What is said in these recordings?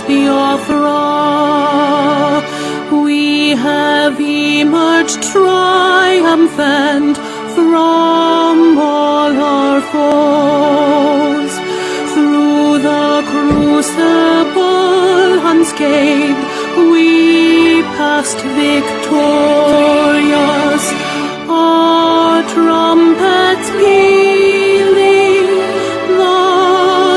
Biafra. We have emerged triumphant from all our foes. Through the crucible unscathed, we passed victorious. Our trumpets pealing the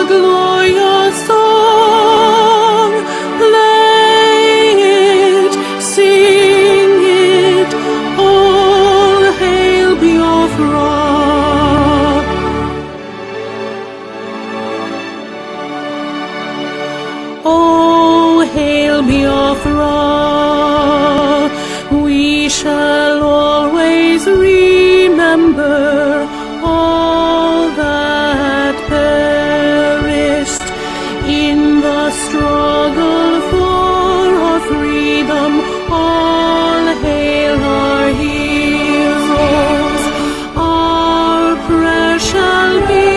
glorious song. Play it, sing it, all hail Biafra. Oh, hail Biafra. We shall always remember all that perished in the struggle for our freedom. All hail our heroes. Our prayer shall be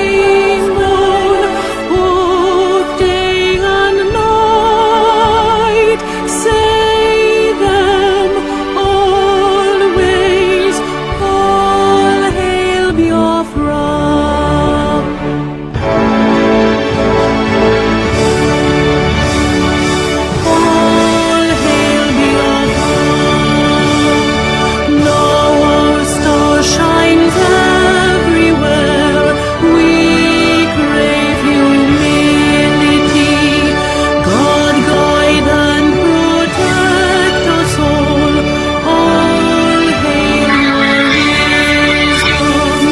known both day and night. Say them always. All hail Biafra. All hail Biafra. Now our star shines everywhere. We crave humility. God guide and protect us all. All hail our wisdom,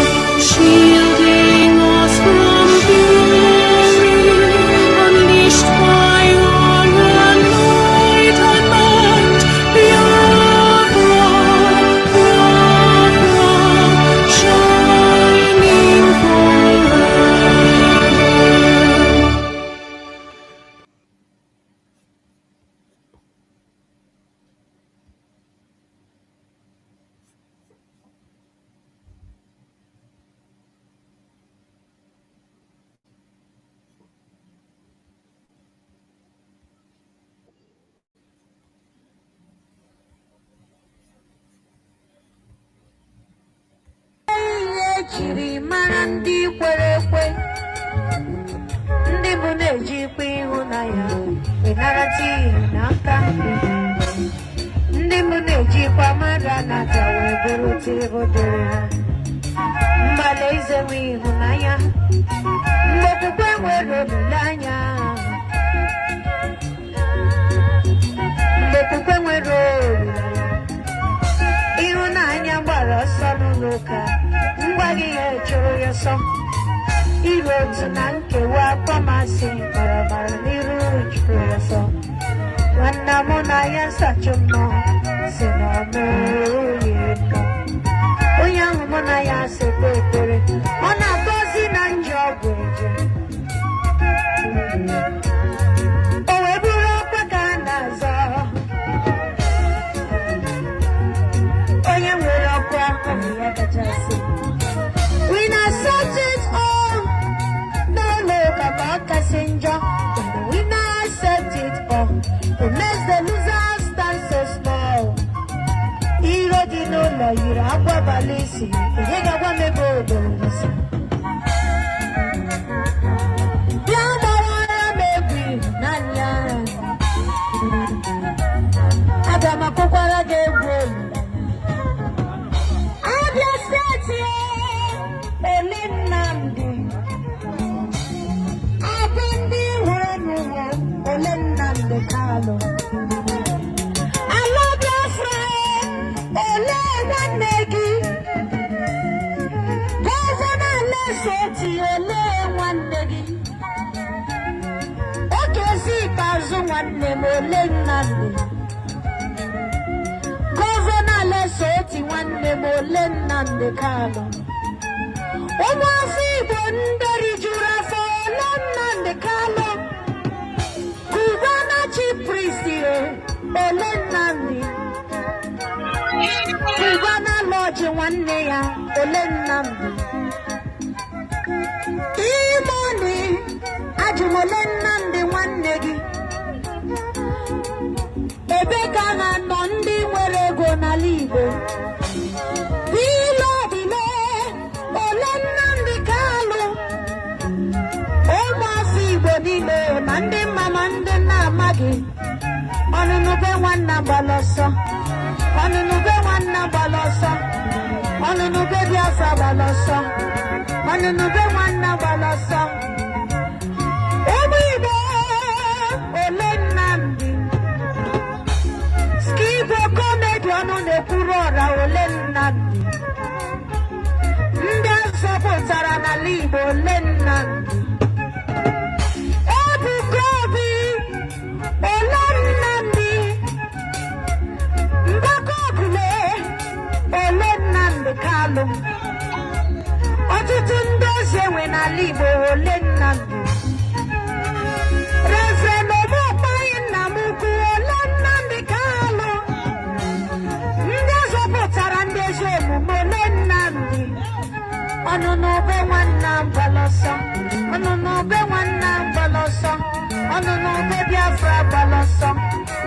shielding us from fury, unleashed by our enlightenment. Biafra, Biafra, shining forever. Chiri mara ndị kwere ekwe, ndị bụ na-ejikwa ịhụnanya ịnarata ihe n'aka ndị bụ na-ejikwa mmadụ anata wee bụrụ tebụdere ha. Mgbala izewe ịhụnanya, mgbe okwukwe nwere olileanya, mgbe okwukwe nwere olileanya, ịhụnanya gbara ọsọ n'ụlọ ụka. Ngwa gị ya chụrụ ya ọsọ, iru otu na nkewa akpọmasị baramara n'iru chụrụ ya ọsọ. Nwanna mụ na ya nsacha mmụọ si na ọmụoyi nkọ. Onye ahụ mụ na ya sekwa ekpere, ọ na-agọzi na njọ ọgwụ eje. O wee bụrụ ọkwa ka a na-azọ. Onye nwere ọkwa ahụ ya kachasị. We accept it all. No look about Kassinja. We not accept it all. It makes the losers stand so small. Iro di no la ira agwa balisi. Ega gwa me bodo nasi. Ya mara me bi nanya. Ada makokwara ge bro. Abia state Nnamdi. Abindi Hurenuwa, Nnamdi Kanu. I love your friend, Nwanegi. Governor Lesoti, Nwanegi. Okezi Kazu Nwanne m Nnamdi. Governor Lesoti Nwanne m Nnamdi Kanu. Ụmụafọ Igbo nderi juru afọ Nnamdi Kanu. Cubana chief priest Nnamdi. Cubana lodge nwanne ya Nnamdi. Imoni ajụmole Nnamdi nwanne gị. Igbo. Bilo bile, ole Nnamdi Kanu. Ụmụafọ Igbo niile, ma ndị mma ma ndị na-amaghị. Ọnụnụ be nwanna gbara ọsọ. Ọnụnụ be nwanna gbara ọsọ. Ọnụnụ be Biafra gbara ọsọ. Ọnụnụ be nwanna gbara ọsọ. Ụmụ Igbo, ole Nnamdi. Skibo komedi ọnụ na-ekwuru ọra ole Nnamdi. Ndị azọpụtara n'ala Igbo ole Nnamdi. Ebuka Obi ole Nnamdi. Mbaka Okule ole Nnamdi Kanu. Ọtụtụ ndị eze nwe n'ala Igbo ole Nnamdi. Reverend Omokpayi nna m ukwu ole Nnamdi Kanu. Ndị azọpụtara ndị ezi omume ole Nnamdi. Ọnụnụ be nwanna gbara ọsọ. Ọnụnụ be nwanna gbara ọsọ. Ọnụnụ be Biafra gbara ọsọ.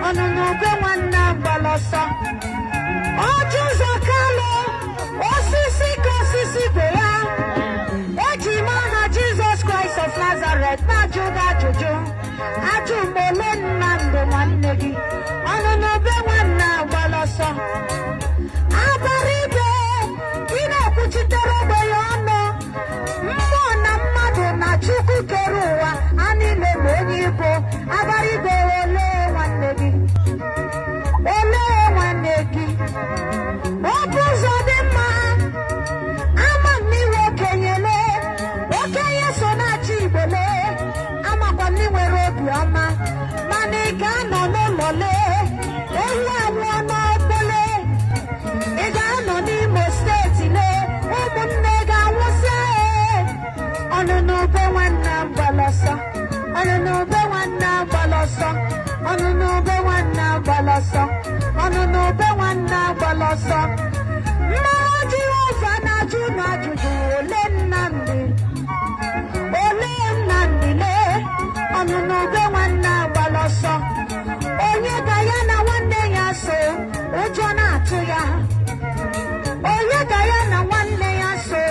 Ọnụnụ be nwanna gbara ọsọ. Ọjị ụzọ Kanu, osisi ka osisi be ya. Eji m aha Jizọs Kraịst of Nazareth na-ajụ gị ajụjụ. Ajụ m ole Nnamdi nwanne gị. Ọnụnụ be nwanna gbara ọsọ. Agbara ibe, ị na-ekwuchitere ogbe ya ọnụ. Mmụọ na mmadụ na Chukwu kere ụwa, ha niile ma onye Igbo. Agbara ibe ole nwanne gị. Ole nwanne gị. Ọ bụ ụzọ dị mma. Ama m n'iwe okenyele. Okenye so na-achị Igbo lee. Amakwa m nwere obi ọma. Mana ị ga-anọ n'ụlọ lee. Ewu anwụọ n'ọkpọle. Ị ga-anọ n'Imo steeti lee. Ụmụnne ga-anwụsị. Ọnụnụ be nwanna gbara ọsọ. Ọnụnụ be nwanna gbara ọsọ. Ọnụnụ be nwanna gbara ọsọ. Ọnụnụ be nwanna gbara ọsọ. Mmụọ Jehova na-ajụ n'ajụjụ ole Nnamdi. Ole Nnamdi lee. Ọnụnụ be nwanna gbara ọsọ. Onye ga ya na nwanne ya so, ụjọ na-atụ ya. Onye ga ya na nwanne ya so,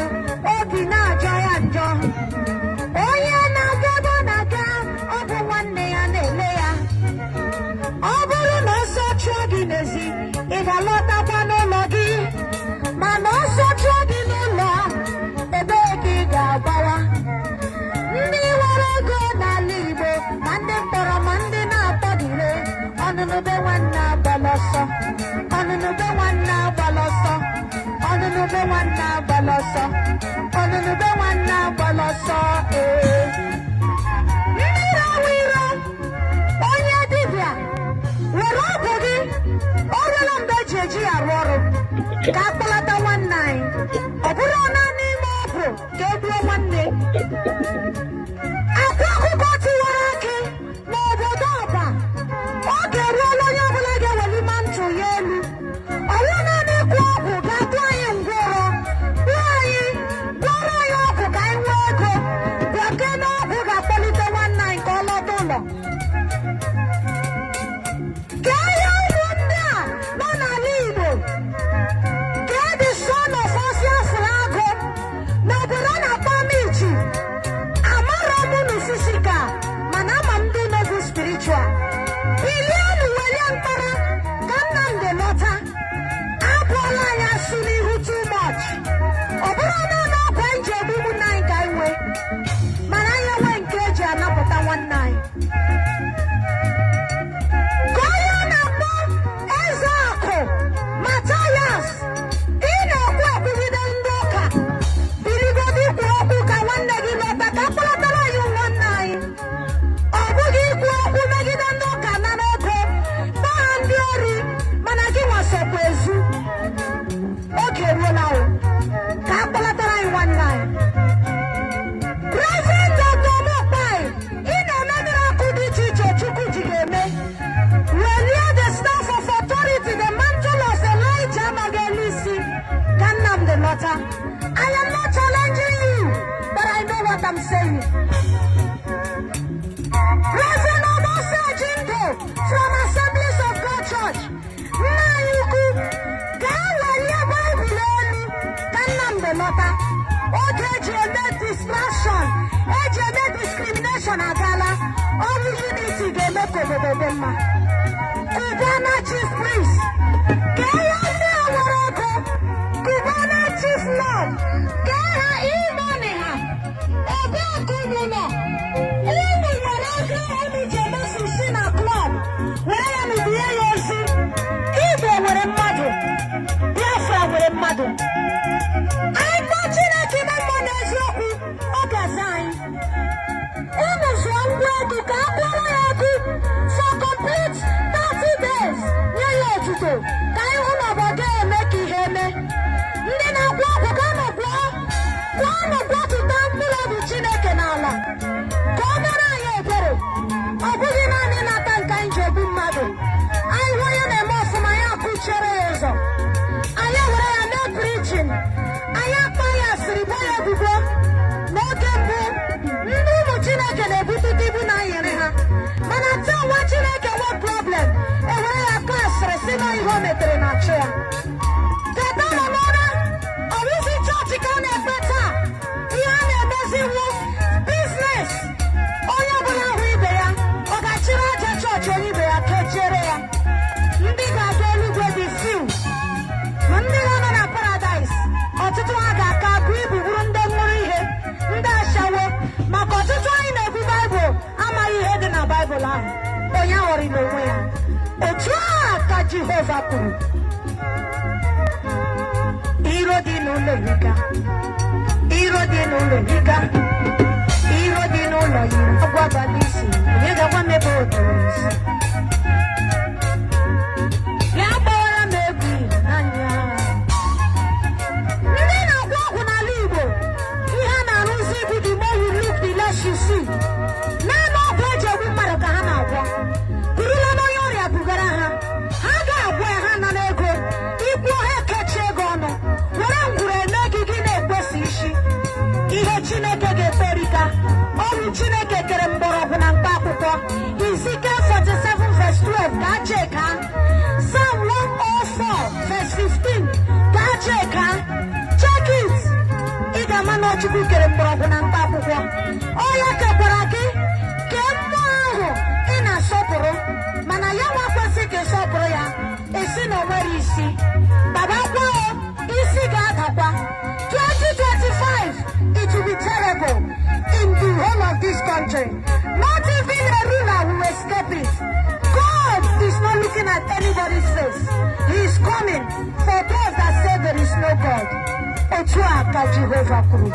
obi na-ajọ ya njọ. Onye na-aga ebe ọ na-aga, ọ bụ nwanne ya na-ele ya. Ọ bụrụ na ọsọ chụọ gị n'ezi, ị ga-alọtakwa n'ụlọ gị. Mana ọsọ chụọ gị n'ụlọ, ebee ka ị ga-agbawa? Ndị nwere ego n'ala Igbo, ma ndị mkpọrọ ma ndị na-akpọgire. Ọnụnụ be nwanna gbara ọsọ. Ọnụnụ be nwanna gbara ọsọ. Ọnụnụ be nwanna gbara ọsọ. Ọnụnụ be nwanna gbara ọsọ. Mmiri awụ iro, onye dibịa, were ọgwụ gị. O ruola mgbe eji eji ya arụ ọrụ. Ka akpọlata nwanne anyị. Ọ bụrụ naanị ime ọgwụ ka e gbuo nwanne. Akwa akụkọ tiwara akị n'obodo Ọba. Oge eruola onye ọbụla ga-eweli mantụ ya elu. Ọwụ naanị ịkwụ ọgwụ ga-atụ anyị ngwọrọ. Gbuo anyị, gwọrọ anyị ọgwụ ka anyị nwee ego. Bịake na ọgwụ ga-akpọlite nwanne anyị ka ọ lọta ụlọ. Kee ya ụmụnne a nọ n'ala Igbo. Kee the son of Osia Flago n'obodo a na-akpọ Amichi. Amara m unu fisika, mana ama m ndị na-egwu spiritual. Bilionu welie mkpara ka Nnamdi lọta. Abụọla anyị asụ n'ihu too much. Ọ bụrụ na ọ na-abụ anyị ji egbu ụmụnne anyị ka anyị nwee. Mana anyị enwe nke eji anapụta nwanne anyị. Ka onye ọ na-akpọ Eze Akụ Mathias, ị na-ekwu ekwugide ndị ụka. Birigodo ikwu okwu ka nwanne gị lọta ka akpọlatara anyị nwanne anyị. Ọ bụghị ikwu okwu megide ndị ụka na n'ego, gbaa ndị ori, mana gị nwasokwa ezu. Oge eruola o, ka akpọlatara anyị nwanne anyị. Reverend Dr. Omokpayi, ị na-eme miracle dị iche iche Chukwu ji ga-eme. Welie the staff of authority, the mantle of Elijah nọgị elu isi ka Nnamdi lọta. I am not challenging you, but I know what I'm saying. Reverend Obose Jindo from Assemblies of God Church. Nna anyị ukwu, gaa distraction eji eme discrimination agala ọrụ unity ga-eme ka obodo dị mma. Cubana chief priest ka ihe ndị a nwere ọkụ Cubana chief lord ka ha imoni ha ebe ọkụ unu nọ unu nwere ego unu ji emefusi na klọb were ya mebie ya ozi. Igbo nwere mmadụ, Biafra nwere mmadụ. Anyị kpọọ Chineke ime mmụọ n'eziokwu ọ ga-aza anyị. Unu zụọ ngwa egwu ka a kpọrọ ya egwu for complete 30 days nye ya otuto ka anyị hụ na obodo eme ka ihe eme. Ndị na-agwọ ọgwụ ka nọ gwọtụta mkpụrụ obi Chineke n'ala ka ọ mere anyị ebere. Ọ bụghị naanị nata nke anyị ji egbu mmadụ. Anyị hụ onye na-eme ọfụma ya akụchere ya ụzọ, anyị were ya mee preaching, anyị akpa ya asịrị bo ya ebubo. N'oge mbụ ndị ụmụ Chineke na-ebutute ibu na nyere ha, mana taa nwa Chineke nwee problem ewere ya ka asịrị si na ihe o metere na achụ ya. Teta nọ n'ụra ọrụzi chọọchị ka a na-ekpe taa. Ihe a na-emezi wu biznes. Onye ọbụla hụ ibe ya ọ ga-achịrị aja chọọchị onye ibe ya kechiere ya. Ndị ga-aga eluigwe dị fiu, ma ndị nọ na paradaịs ọtụtụ ha ga-aka bụ ibu bụrụ ndị ṅụrụ ihe, ndị ashawo, maka ọtụtụ anyị na-ebu baịbụl amaghị ihe dị na baịbụl ahụ. Onye aghọrịla onwe ya. Otu a ka Jehova kwuru. Iro dị n'ụlọ erika, iro dị n'ụlọ erika, iro dị n'ụlọ yiri agwaba n'isi. Onye ga-agwa m ebe o doro isi? Ya gbawara m egwu n'anya. Ndị na-agwọ ọgwụ n'ala Igbo ihe a na-arụzi bụ the more you look the less you see. Naanị ọgwụ eji egbu mmadụ ka ha na-agwọ. Burula n'onye ọrịa bugara ha, ha ga-agwọ ya ha nọ n'ego. Igbuo ha ekechi ego ọnụ were ngwuru eme gị gị na-ekwesị isi. Ihe Chineke ga-eferika ọrụ Chineke kere mgbọrọgwụ na mkpa akwụkwọ. Ezekiel 47 verse 12 ka cheka. Psalm 104 verse 15 ka cheka. Check it. Ị ga-ama na Chukwu kere mgbọrọgwụ na mkpa akwụkwọ. Ọ ya kekwara gị kee mmụọ ahụ ị na-asọpụrụ, mana ya nwa kwesị ka ịsọpụrụ ya esi na o nwere isi. Baba kwao isi ga-adakwa. 2025 it will be terrible in the whole of this country. Not even a ruler will escape it. God is not looking at anybody's face. He is coming for those that say there is no God. Otu a ka Jehova kwuru.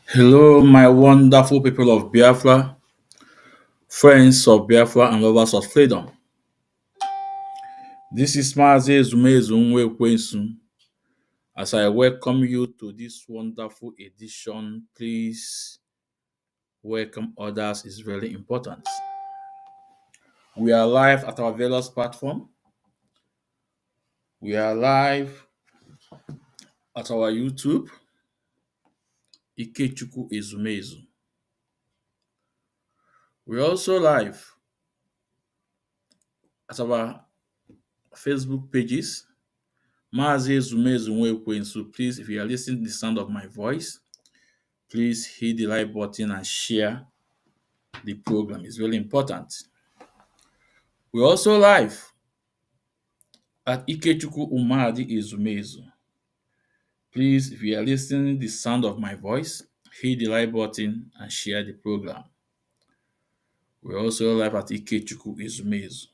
Hello, my wonderful people of Biafra, friends of Biafra, and lovers of freedom. This is Mazi Kwensu. As I welcome you to this wonderful edition, please welcome others is very important. We are live at our various platform. We are live at our YouTube, Ikechukwu Ezumezu. We're also live at our Facebook pages, Mazi Ezumezu Nwekwensu. Please, if you are listening to the sound of my voice, please hit the like button and share the program. It's really important. We're also live at Ikechukwu Umadi Ezumezu. Please, if you are listening to the sound of my voice, hit the like button and share the program. We're also live at Ikechukwu Ezumezu.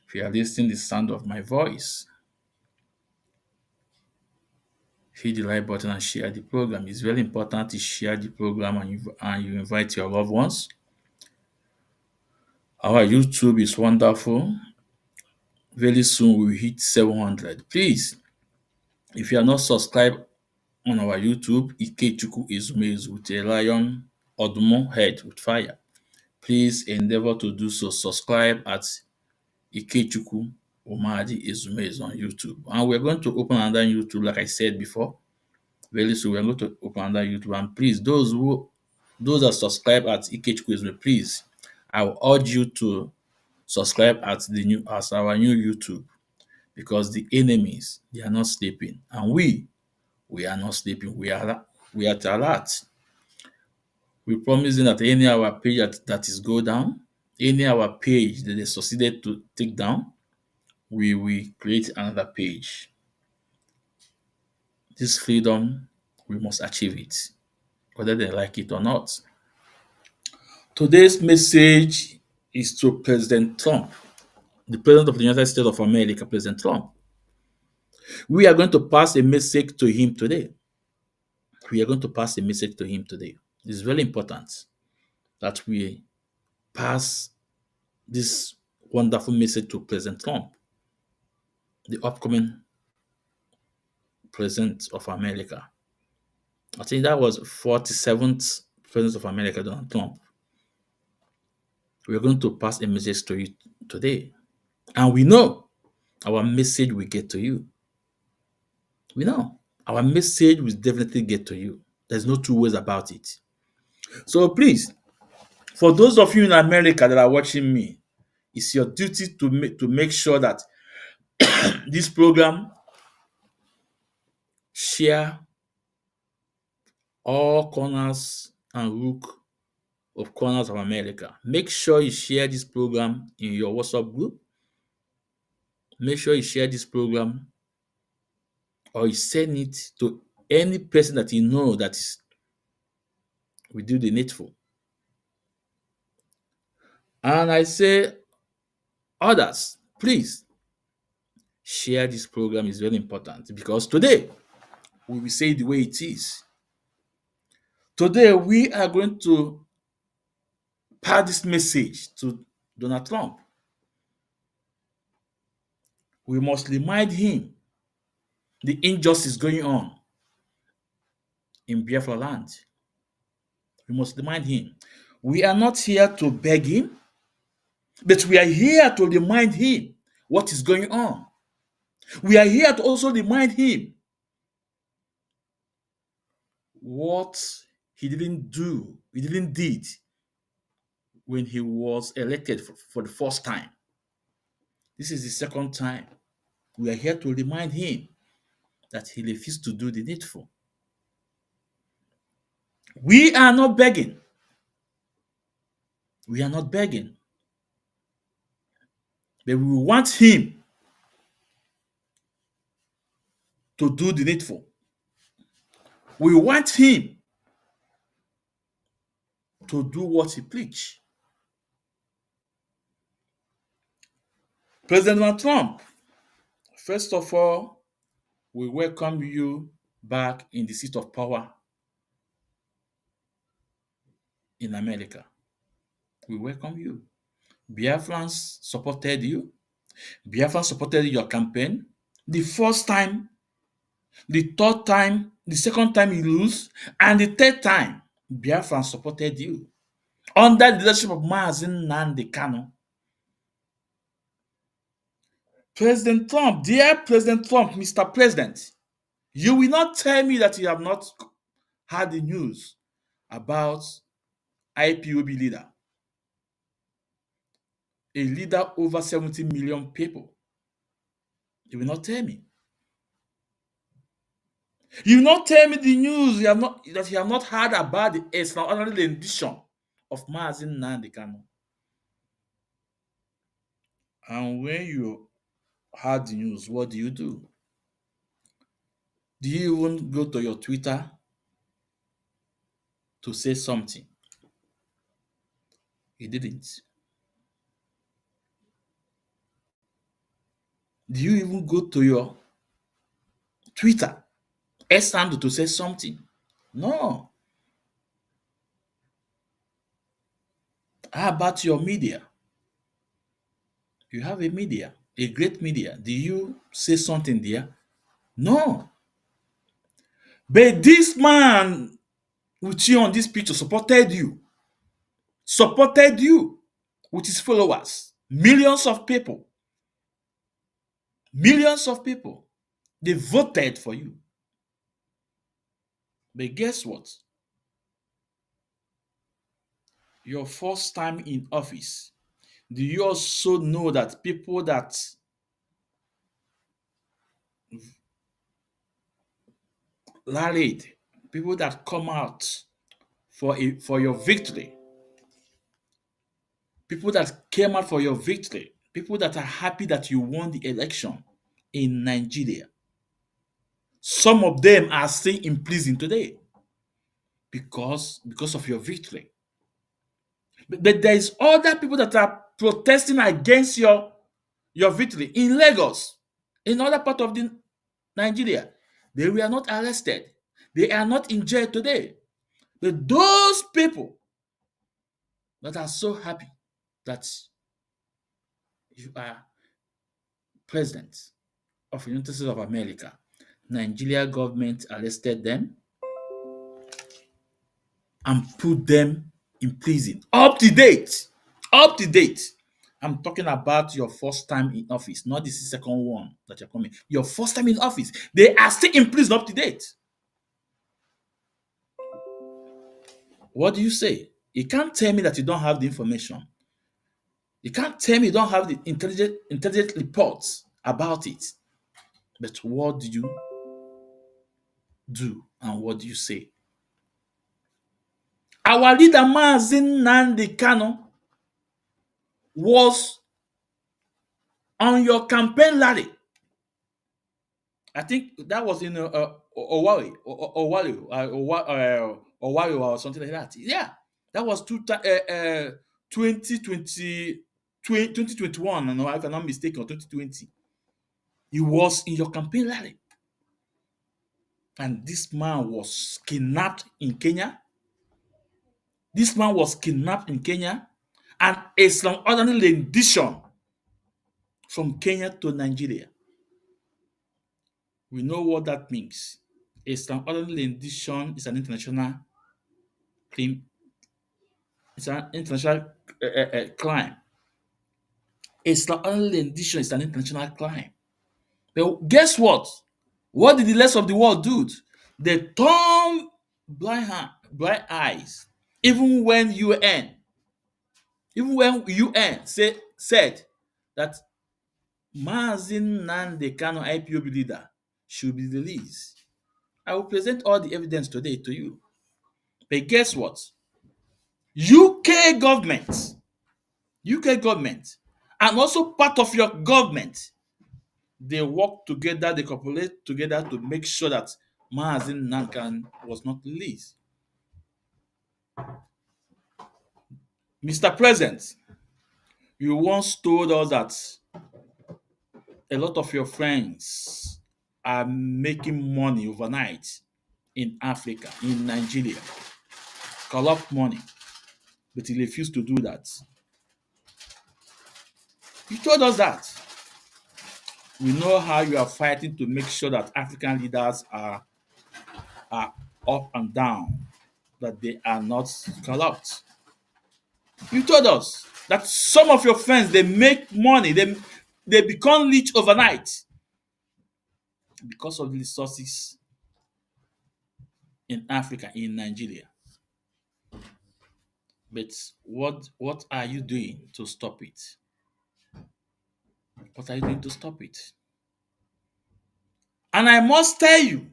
If you are listening to the sound of my voice, hit the like button and share the program. It's very important to share the program and you invite your loved ones. Our YouTube is wonderful. Very soon we will hit 700. Please, if you are not subscribed on our YouTube, Ikechukwu Ezumezu with a lion Odumo head with fire, please endeavor to do so. Subscribe at Ikechukwu Umadi Ezumezu on YouTube. And we're going to open another YouTube, like I said before. Very soon we're going to open another YouTube. And please, those that subscribe at Ikechukwu Ezumezu, please, I will urge you to subscribe at our new YouTube, because the enemies, they are not sleeping, and we are not sleeping. We are at alert. We promise that any our page that is go down, any our page that they succeeded to take down, we will create another page. This freedom, we must achieve it, whether they like it or not. Today's message is to President Trump, the President of the United States of America, President Trump. We are going to pass a message to him today. We are going to pass a message to him today. It's very important that we pass this wonderful message to President Trump, the upcoming President of America. I think that was 47th President of America, Donald Trump. We're going to pass a message to you today. And we know our message will get to you. We know our message will definitely get to you. There's no two ways about it. So please, for those of you in America that are watching me, it's your duty to make sure that this program share all corners and rook of corners of America. Make sure you share this program in your WhatsApp group. Make sure you share this program or you send it to any person that you know that will do the needful. And I say, others, please share this program. Is very important, because today we will say the way it is. Today we are going to pass this message to Donald Trump. We must remind him the injustice going on in Biafra land. We must remind him. We are not here to beg him, but we are here to remind him what is going on. We are here to also remind him what he didn't do, he didn't did when he was elected for the first time. This is the second time. We are here to remind him that he refused to do the needful. We are not begging. We are not begging. But we want him to do the needful. We want him to do what he preached. President Donald Trump, first of all, we welcome you back in the seat of power in America. We welcome you. Biafrans supported you. Biafrans supported your campaign. The first time, the third time, the second time you lose, and the third time, Biafrans supported you. Under the leadership of Mazi Nnamdi Kanu, President Trump, dear President Trump, Mr. President, you will not tell me that you have not had the news about IPOB leader, a leader over 70 million people. You will not tell me. You will not tell me the news you have not that you have not heard about the extraordinary rendition of Mazi Nnamdi Kanu. And when you heard the news, what do? Do you even go to your Twitter to say something? You didn't. Do you even go to your Twitter X handle to say something? No. How about your media? You have a media, a great media. Do you say something there? No. But this man with you on this picture supported you with his followers, millions of people. They voted for you. But guess what? Your first time in office, do you also know that people that rallied, people that come out for your victory, people that came out for your victory, people that are happy that you won the election in Nigeria, some of them are still in prison today because of your victory. But there is other people that are protesting against your victory in Lagos, in other part of the Nigeria. They were not arrested. They are not in jail today. But those people that are so happy that you are president of the United States of America, Nigeria government arrested them and put them in prison. Up to date. Up to date. I'm talking about your first time in office, not the second one that you're coming. Your first time in office. They are still in prison up to date. What do you say? You can't tell me that you don't have the information. You can't tell me you don't have the intelligent reports about it. But what do you do and what do you say? Our leader Mazi Nnamdi Kanu was on your campaign rally. I think that was in Owari or something like that. Yeah, that was 2021, no, if I'm not mistaken, or 2020. He was in your campaign rally. And this man was kidnapped in Kenya. This man was kidnapped in Kenya, and extraordinary rendition from Kenya to Nigeria. We know what that means. Extraordinary rendition is an international crime. It's an international crime. Extraordinary rendition is an international crime. But guess what? What did the rest of the world do? They turned blind eyes. Even when UN said that Mazi Nnamdi Kanu IPOB leader should be released. I will present all the evidence today to you. But guess what? UK government, and also part of your government, they work together, they cooperate together to make sure that Mazi Nnamdi Kanu was not released. Mr. President, you once told us that a lot of your friends are making money overnight in Africa, in Nigeria, corrupt money, but he refused to do that. You told us that. We know how you are fighting to make sure that African leaders are up and down, that they are not corrupt. You told us that some of your friends, they make money, They become rich overnight because of the resources in Africa, in Nigeria. But what are you doing to stop it? What are you doing to stop it? And I must tell you,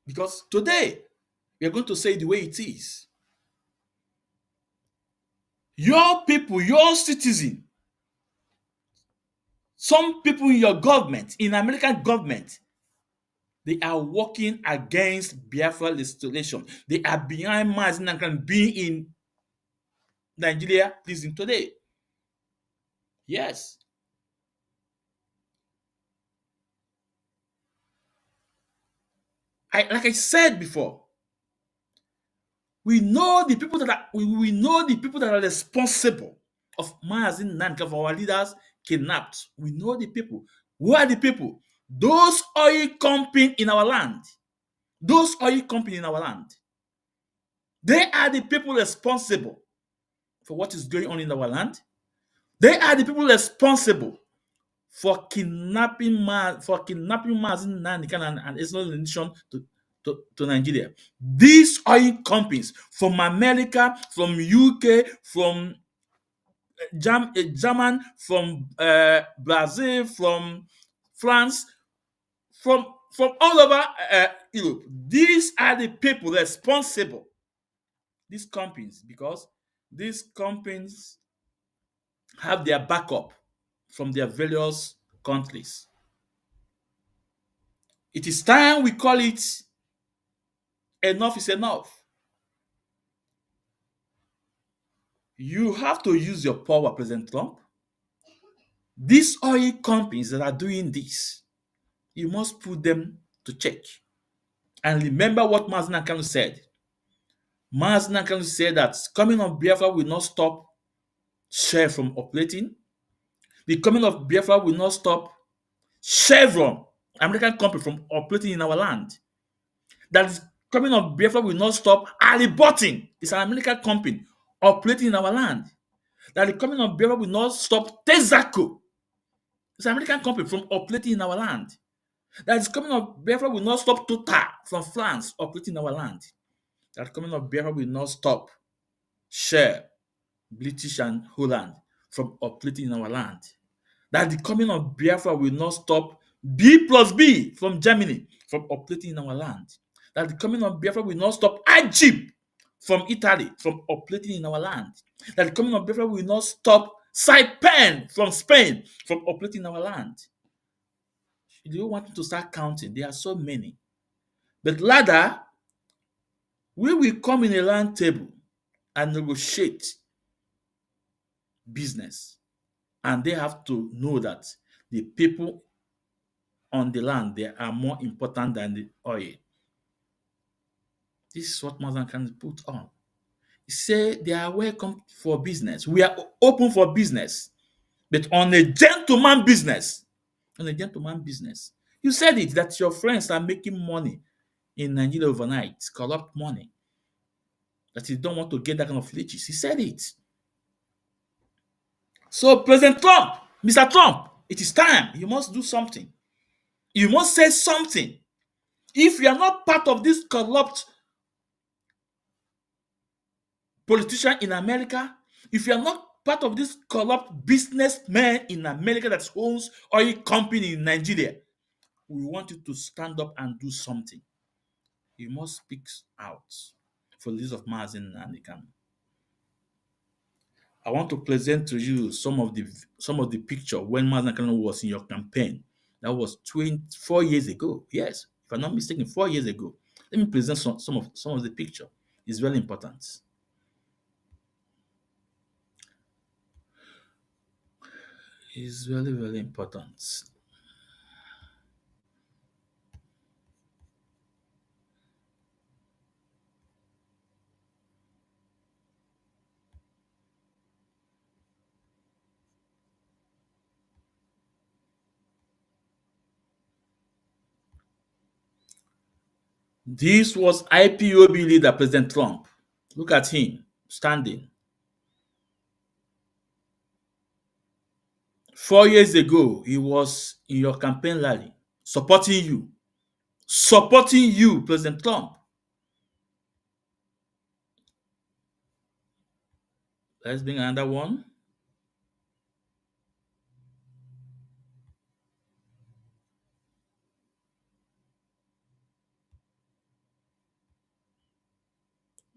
because today we are going to say the way it is. Your people, your citizen, some people in your government, in American government, they are working against Biafra restoration. They are behind Mazi Nnamdi being in Nigeria prison today. Yes. Like I said before, we know the people that are we know the people that are responsible of Mazi Nnamdi, of our leaders kidnapped. We know the people. Who are the people? Those oil companies in our land. Those oil companies in our land. They are the people responsible for what is going on in our land. They are the people responsible for kidnapping Mazi Nnamdi and Islam nation to Nigeria. These oil companies from America, from UK, from German, from Brazil, from France, from all over Europe. These are the people responsible. These companies, because these companies have their backup from their various countries. It is time we call it enough is enough. You have to use your power, President Trump. These oil companies that are doing this, you must put them to check. And remember what Mazi Nnamdi said. Mazi Nnamdi said that coming of Biafra will not stop Shell from operating. The coming of Biafra will not stop Chevron, American company, from operating in our land. That is coming of Biafra will not stop Alibotin. It's an American company operating in our land. That the coming of Biafra will not stop Texaco. It's an American company from operating in our land. That is coming of Biafra will not stop Total from France operating in our land. That the coming of Biafra will not stop Shell, British and Holland from operating in our land. That the coming of Biafra will not stop B plus B from Germany from operating in our land. That the coming of Biafra will not stop Egypt from Italy from operating in our land. That the coming of Biafra will not stop Saipan from Spain from operating in our land. Do you want to start counting? There are so many. But rather, we will come in a round table and negotiate business. And they have to know that the people on the land, they are more important than the oil. This is what Mazi can put on. He said they are welcome for business. We are open for business, but on a gentleman business. On a gentleman business. You said it that your friends are making money in Nigeria overnight, corrupt money. That you don't want to get that kind of riches. He said it. So, President Trump, Mr. Trump, it is time. You must do something. You must say something. If you are not part of this corrupt politician in America, if you are not part of this corrupt businessman in America that owns oil company in Nigeria, we want you to stand up and do something. You must speak out for the use of Mazi Nnamdi Kanu. I want to present to you some of the picture when Mazi Kanu was in your campaign. That was 24 years ago. Yes, if I'm not mistaken, 4 years ago. Let me present some of the picture. It's very important. It's very, very important. This was IPOB leader President Trump. Look at him standing. 4 years ago, he was in your campaign rally supporting you, President Trump. Let's bring another one.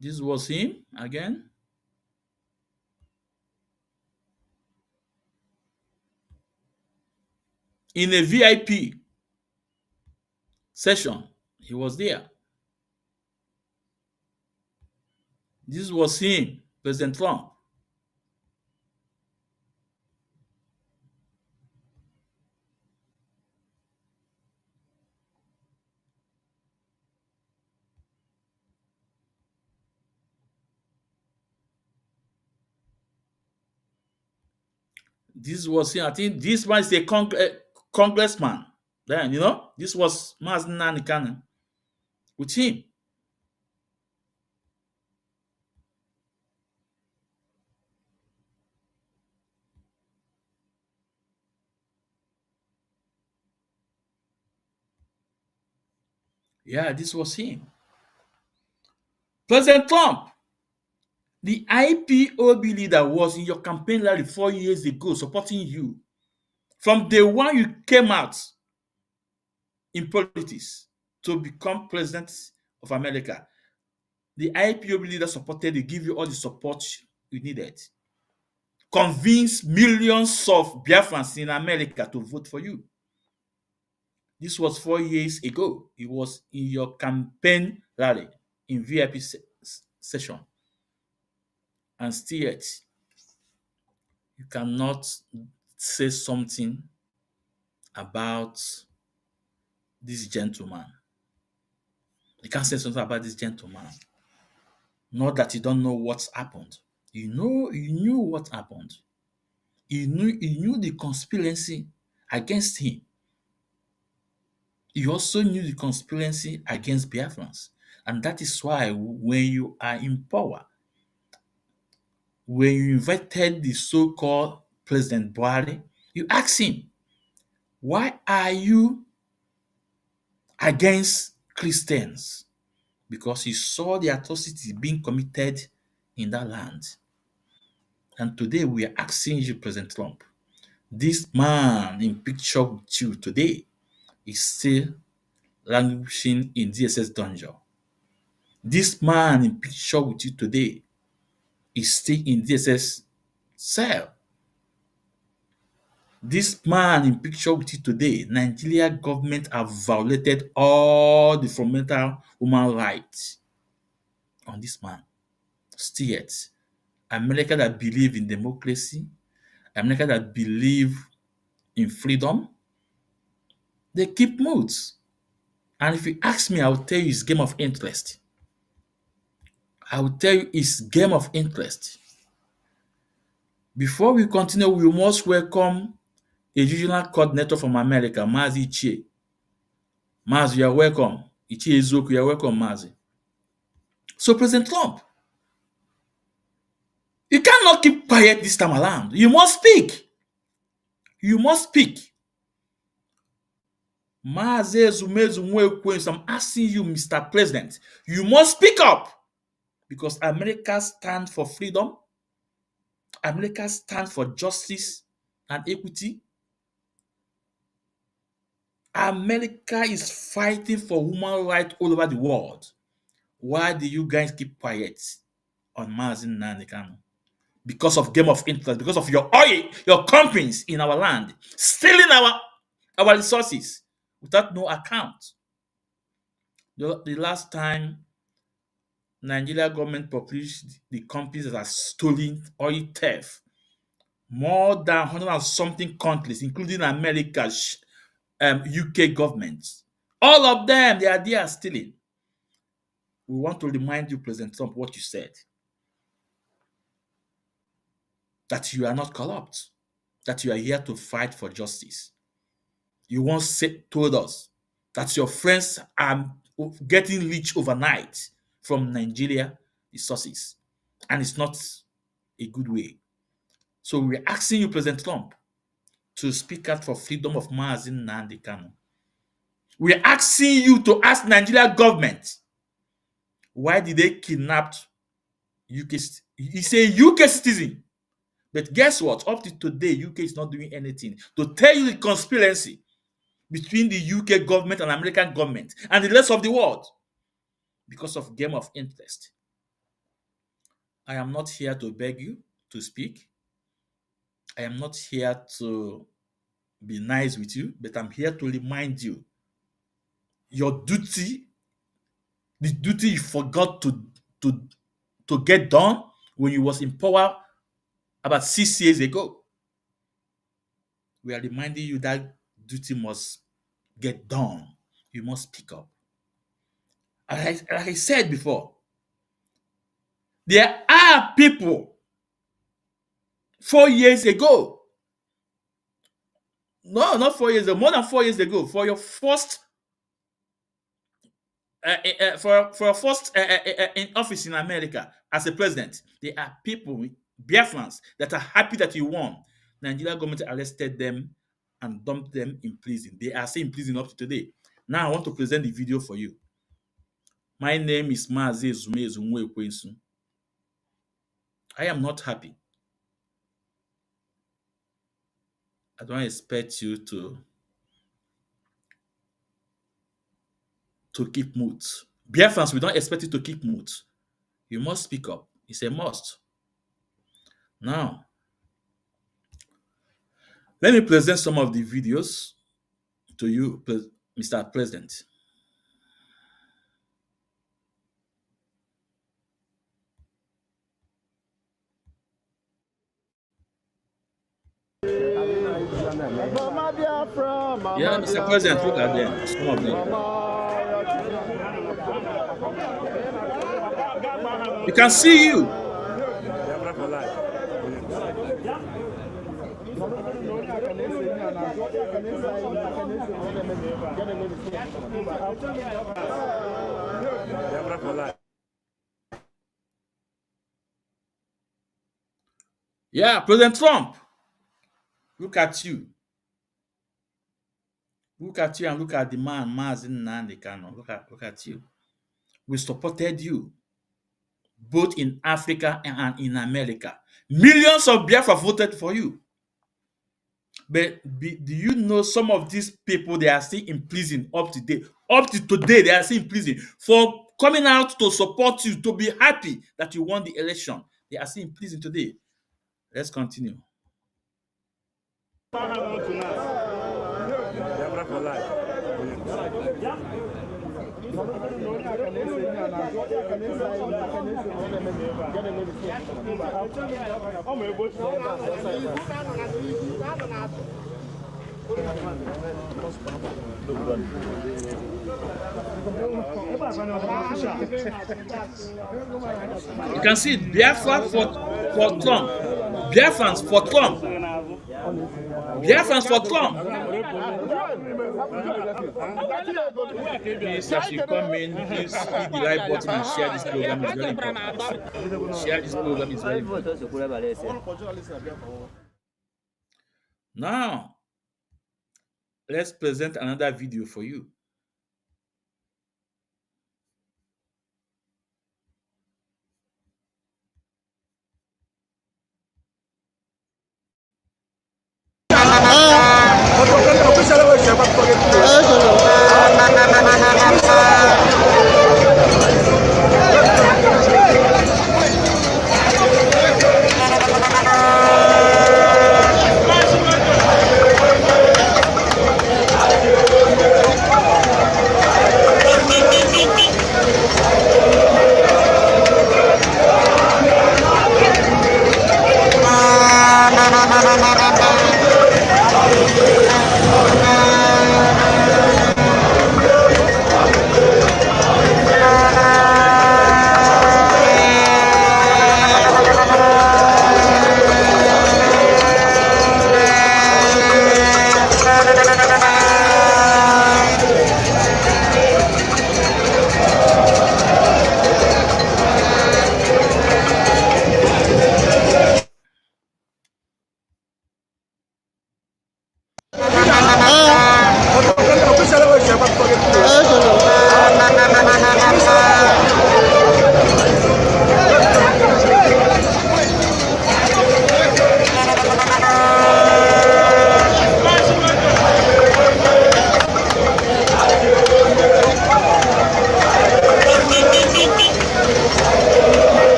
This was him again in a VIP session. He was there. This was him, President Trump. This was him. I think this one is a congressman. Then, this was Mazi Kanu with him. Yeah, this was him. President Trump, the IPOB leader, was in your campaign rally 4 years ago supporting you. From day one, you came out in politics to become president of America. The IPOB leader supported you, give you all the support you needed. Convince millions of Biafrans in America to vote for you. This was 4 years ago. It was in your campaign rally in VIP session. And still yet, you cannot say something about this gentleman. You can't say something about this gentleman. Not that you don't know what's happened. You knew what happened. You knew the conspiracy against him. You also knew the conspiracy against Biafrans. And that is why when you are in power, when you invited the so-called President Buhari, you ask him, why are you against Christians? Because he saw the atrocities being committed in that land. And today we are asking you, President Trump, this man in picture with you today is still languishing in DSS dungeon. This man in picture with you today is still in DSS cell. This man in picture with you today, Nigeria government have violated all the fundamental human rights on this man. Still yet, America that believe in democracy, America that believe in freedom, they keep moods. And if you ask me, I will tell you it's game of interest. I will tell you it's game of interest. Before we continue, we must welcome a regional coordinator from America, Mazi Ichie. Mazi, you are welcome. Ichie Ezoku, you are welcome, Mazi. So, President Trump, you cannot keep quiet this time around. You must speak. You must speak. Mazi Ezumezu Nwekwensu, I'm asking you, Mr. President, you must speak up. Because America stands for freedom. America stands for justice and equity. America is fighting for human rights all over the world. Why do you guys keep quiet on Mazi Nnamdi Kanu? Because of game of interest, because of your oil, your companies in our land, stealing our resources without no account. The last time Nigeria government published the companies that are stealing oil theft, more than 100 and something countries, including America, UK governments, all of them, they are there stealing. We want to remind you, President Trump, what you said. That you are not corrupt. That you are here to fight for justice. You once told us that your friends are getting rich overnight from Nigeria resources. And it's not a good way. So we're asking you, President Trump, to speak out for freedom of Mazi Nnamdi Kanu. We're asking you to ask Nigeria government, why did they kidnap UK? He's a UK citizen. But guess what? Up to today, UK is not doing anything to tell you the conspiracy between the UK government and American government and the rest of the world because of game of interest. I am not here to beg you to speak. I am not here to be nice with you, but I'm here to remind you your duty, the duty you forgot to get done when you was in power about 6 years ago. We are reminding you that duty must get done. You must speak up. Like I said before, there are people 4 years ago. No, not 4 years ago, more than 4 years ago, for your first in office in America as a president, there are people, Biafrans, that are happy that you won. Nigeria government arrested them and dumped them in prison. They are still in prison up to today. Now I want to present the video for you. My name is Mazi Ezumezumwekwensu. I am not happy. I don't expect you to keep mute. Biafrans, we don't expect you to keep mute. You must speak up. It's a must. Now, let me present some of the videos to you, Mr. President. Yeah, Mr. President, look at them. Some of them. We can see you. Yeah, President Trump. Look at you. Look at you and look at the man, Mazi Nnamdi Kanu. Look at you. We supported you, both in Africa and in America. Millions of Biafra voted for you. But do you know some of these people, they are still in prison up to date? Up to today, they are still in prison for coming out to support you, to be happy that you won the election. They are still in prison today. Let's continue. You can see Biafra for Trump. Biafrans for Trump. Biafrans for Trump. Please, as you come in, please hit the like button and share this program. It's very important. Share this program is very important. Now, let's present another video for you.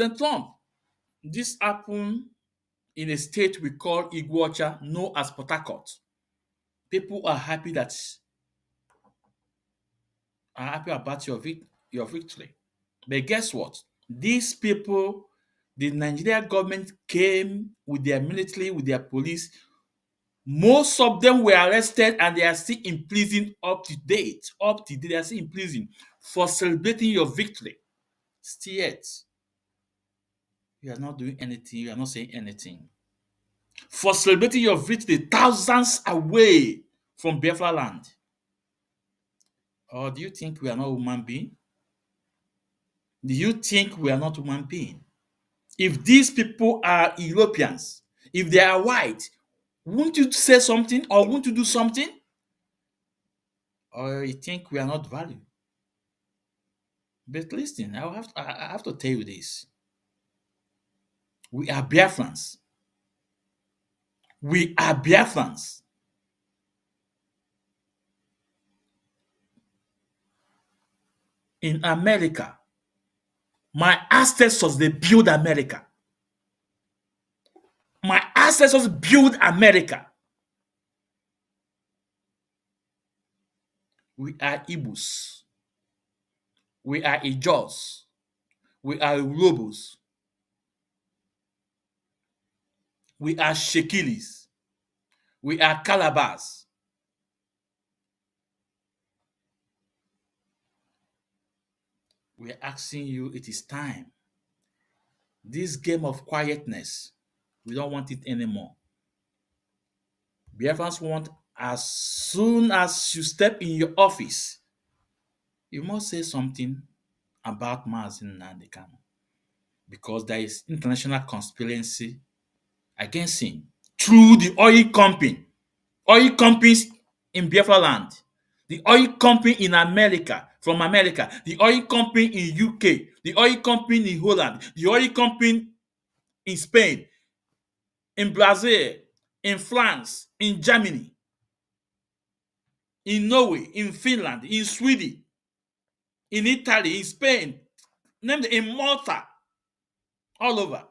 President Trump, this happened in a state we call Iguacha, known as Port Harcourt. People are happy about your victory. But guess what? These people, the Nigerian government came with their military, with their police. Most of them were arrested and they are still in prison up to date. Up to date, they are still in prison for celebrating your victory. Still yet, you are not doing anything, you are not saying anything. For celebrating your victory, thousands away from Biafra land. Or do you think we are not human beings? Do you think we are not human beings? If these people are Europeans, if they are white, won't you say something or won't you do something? Or you think we are not valued? But listen, I have to tell you this. We are Biafrans. We are Biafrans. In America, my ancestors, they build America. My ancestors build America. We are Igbos. We are Ijaws. We are Urhobos. We are Shekilis. We are Calabars. We are asking you, it is time. This game of quietness, we don't want it anymore. Biafrans want, as soon as you step in your office, you must say something about Mazi Nnamdi Kanu, because there is international conspiracy against him through the oil companies in Biafra land, the oil company in America, from America, the oil company in UK, the oil company in Holland, the oil company in Spain, in Brazil, in France, in Germany, in Norway, in Finland, in Sweden, in Italy, in Spain, in Malta, all over.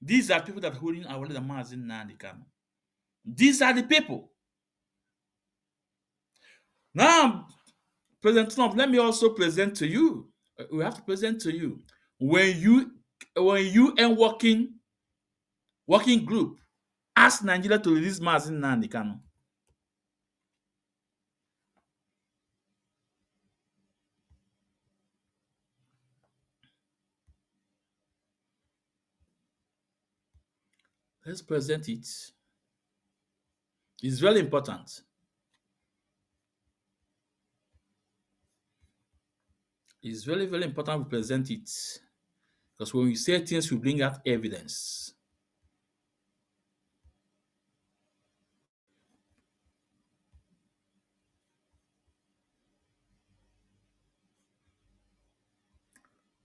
These are people that are holding our leader Mazi Nnamdi Kanu. These are the people. Now, President Trump, let me also present to you. We have to present to you when you and working group ask Nigeria to release Mazi Nnamdi Kanu. Let's present it. It's very important. It's very, very important we present it. Because when we say things, we bring out evidence.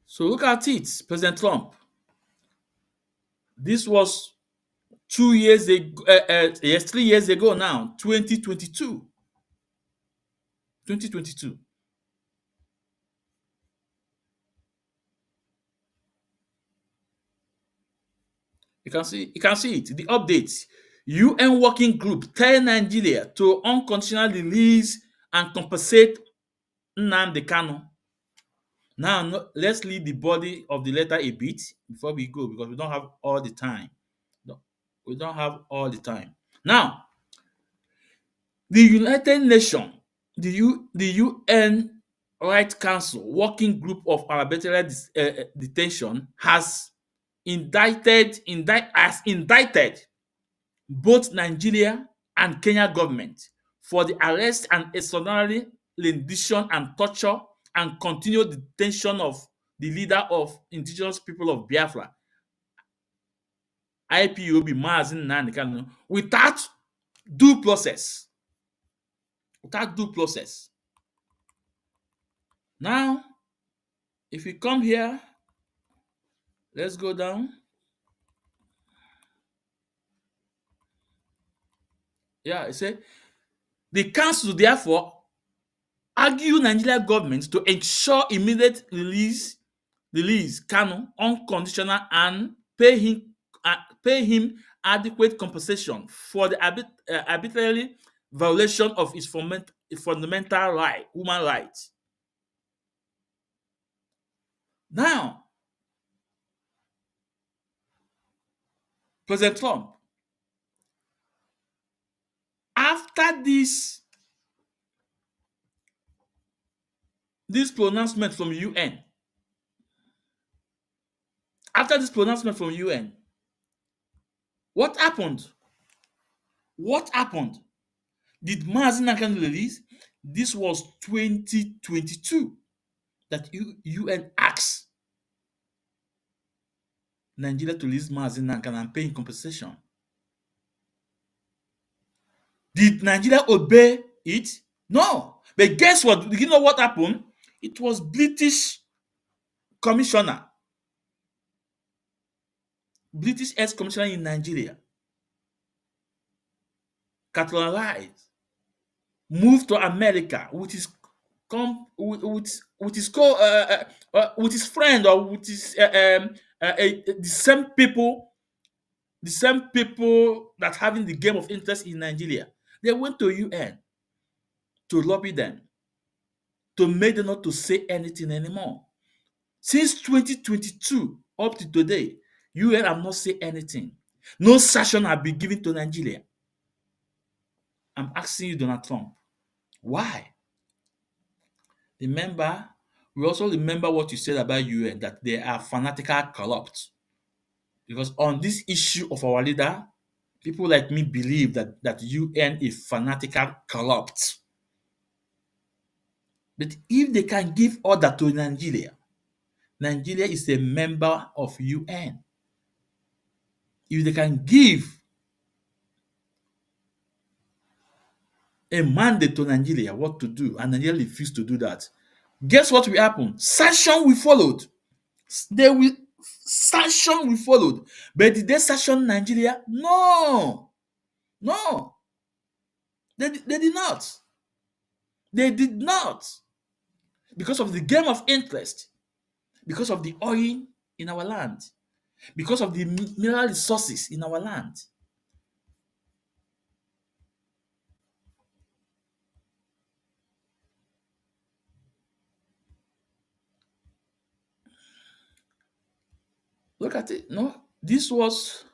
So look at it, President Trump. This was 2 years ago, yes, 3 years ago now, 2022. 2022. You can see it. The updates. UN working group tell Nigeria to unconditionally release and compensate Nnamdi Kanu. Now, let's read the body of the letter a bit before we go, because we don't have all the time. We don't have all the time. Now, the United Nations, the UN Rights Council working group of arbitrary detention has indicted both Nigeria and Kenya government for the arrest and extraordinary rendition and torture and continued detention of the leader of indigenous people of Biafra, Ipob Mazi Nnamdi Kanu, without due process. Without due process. Now, if we come here, let's go down. Yeah, it said the council therefore argue Nigeria government to ensure immediate release release Kanu unconditional and pay him adequate compensation for the arbitrary violation of his fundamental right, human rights. Now, President Trump, after this pronouncement from UN, what happened? What happened? Did Mazi release? This was 2022 that UN asked Nigeria to release Mazi and pay compensation. Did Nigeria obey it? No. But guess what? You know what happened? It was British commissioner, British ex-commissioner in Nigeria, Catalan Rice, moved to America with his with his with his friend or with his the same people that having the game of interest in Nigeria. They went to UN to lobby them to make them not to say anything anymore. Since 2022 up to today, UN have not said anything. No sanction have been given to Nigeria. I'm asking you, Donald Trump, why? Remember, we also remember what you said about UN, that they are fanatical corrupt. Because on this issue of our leader, people like me believe that UN is fanatical corrupt. But if they can give order to Nigeria, Nigeria is a member of UN. If they can give a mandate to Nigeria what to do, and Nigeria refused to do that, guess what will happen? Sanction will follow. They will sanction will follow. But did they sanction Nigeria? No, no, they did not. They did not, because of the game of interest, because of the oil in our land, because of the mineral resources in our land. Look at it. No, this was,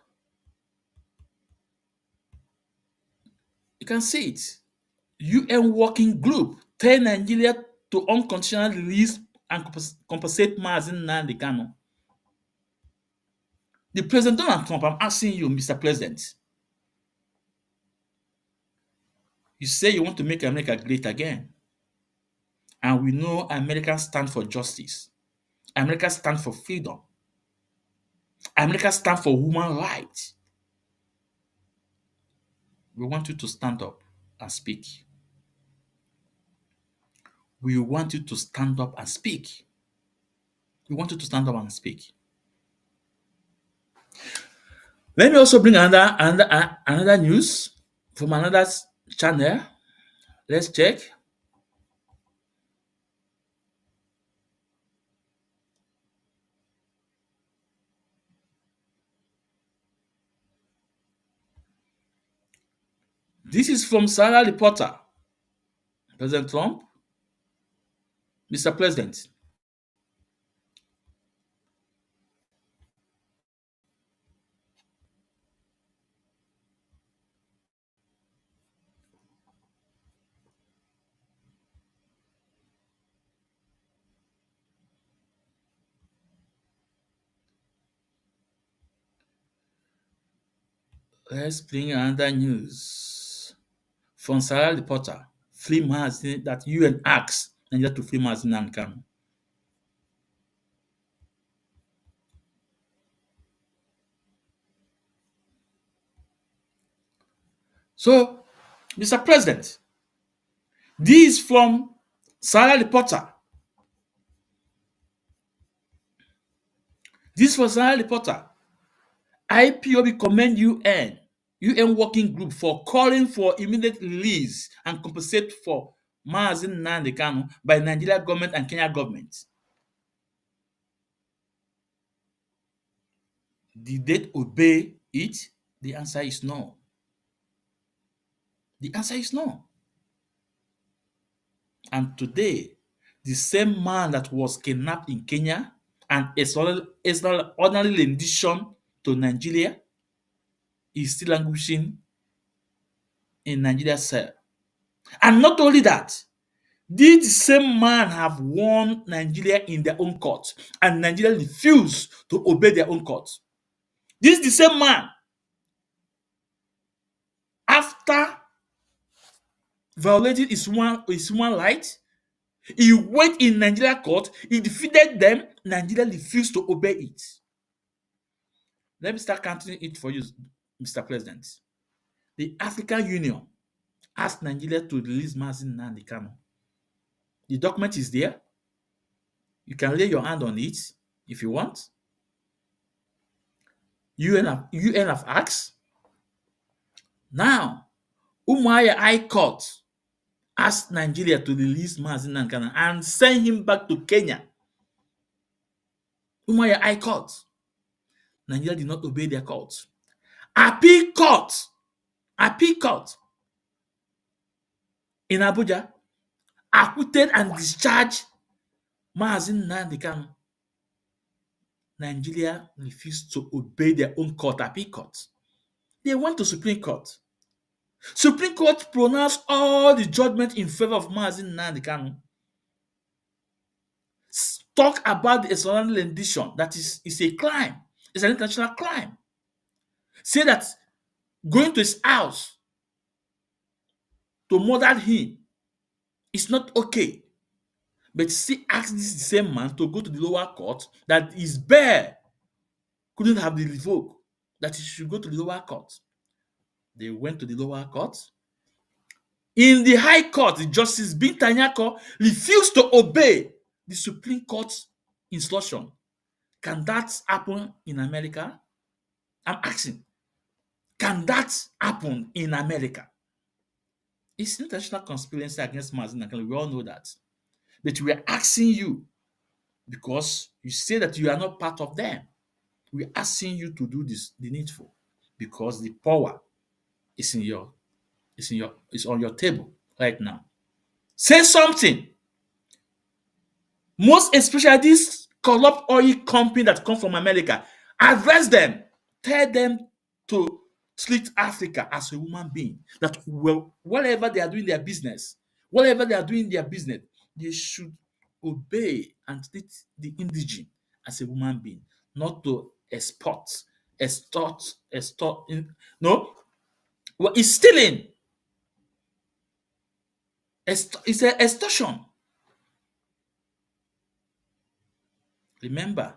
you can see it. UN working group tell Nigeria to unconditionally release and compensate Mazi Nnamdi Kanu. The President Donald Trump, I'm asking you, Mr. President, you say you want to make America great again. And we know America stand for justice. America stand for freedom. America stand for human rights. We want you to stand up and speak. We want you to stand up and speak. We want you to stand up and speak. Let me also bring another news from another channel. Let's check. This is from Sarah Reporter. President Trump, Mr. President, let's bring another news from Sarah Reporter. Free Mazi, that UN asks Nigeria to free Mazi Nnamdi Kanu. So, Mr. President, this is from Sarah Reporter. This was Sarah Reporter. IPOB commend UN working group for calling for immediate release and compensate for Mazi Nnamdi Kanu by Nigeria government and Kenya government. Did they obey it? The answer is no. The answer is no. And today, the same man that was kidnapped in Kenya and extraordinary rendition to Nigeria is still languishing in Nigeria's cell. And not only that, did the same man have won Nigeria in their own court and Nigeria refused to obey their own court? This is the same man, after violating his human right, he went in Nigeria court, he defeated them, Nigeria refused to obey it. Let me start counting it for you, Mr. President. The African Union asked Nigeria to release Mazi Nnamdi Kanu. The document is there. You can lay your hand on it if you want. UN have asked. Now, Umuahia High Court asked Nigeria to release Mazi Nnamdi Kanu and send him back to Kenya. Umuahia High Court. Nigeria did not obey their court. Appeal court in Abuja acquitted and discharged Mazi Nnamdi Kanu. Nigeria refused to obey their own court, appeal court. They went to Supreme Court. Supreme Court pronounced all the judgment in favor of Mazi Nnamdi Kanu. Talk about the extraordinary rendition that is a crime. It's an international crime. Say that going to his house to murder him is not okay. But still ask this same man to go to the lower court that his bail couldn't have been revoked, that he should go to the lower court. They went to the lower court. In the High Court, the Justice Bintanyako refused to obey the Supreme Court's instruction. Can that happen in America? I'm asking. Can that happen in America? It's international conspiracy against Mazi Nnamdi Kanu. We all know that. But we are asking you because you say that you are not part of them. We are asking you to do the needful because the power is is on your table right now. Say something. Most especially this corrupt oil company that come from America, address them. Tell them to treat Africa as a human being. That whatever they are doing their business, they should obey and treat the indigene as a human being, not to extort. No, well, it's stealing. It's an extortion. Remember,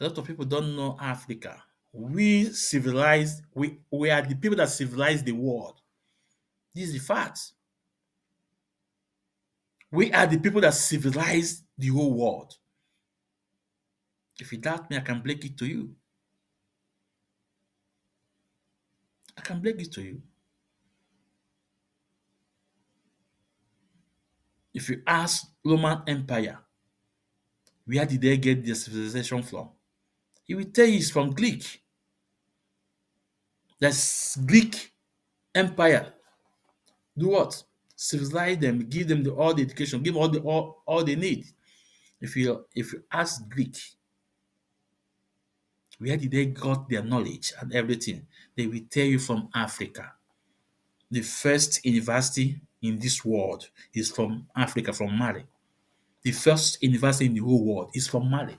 a lot of people don't know Africa. We are the people that civilized the world. This is the fact. We are the people that civilized the whole world. If you doubt me, I can break it to you. I can break it to you. If you ask Roman Empire, where did they get their civilization from? He will tell you it's from Greek. That's Greek Empire. Do what? Civilize them, give them all the education, give all they need. If you ask Greek, where did they got their knowledge and everything? They will tell you from Africa. The first university in this world is from Africa, from Mali. The first university in the whole world is from Mali.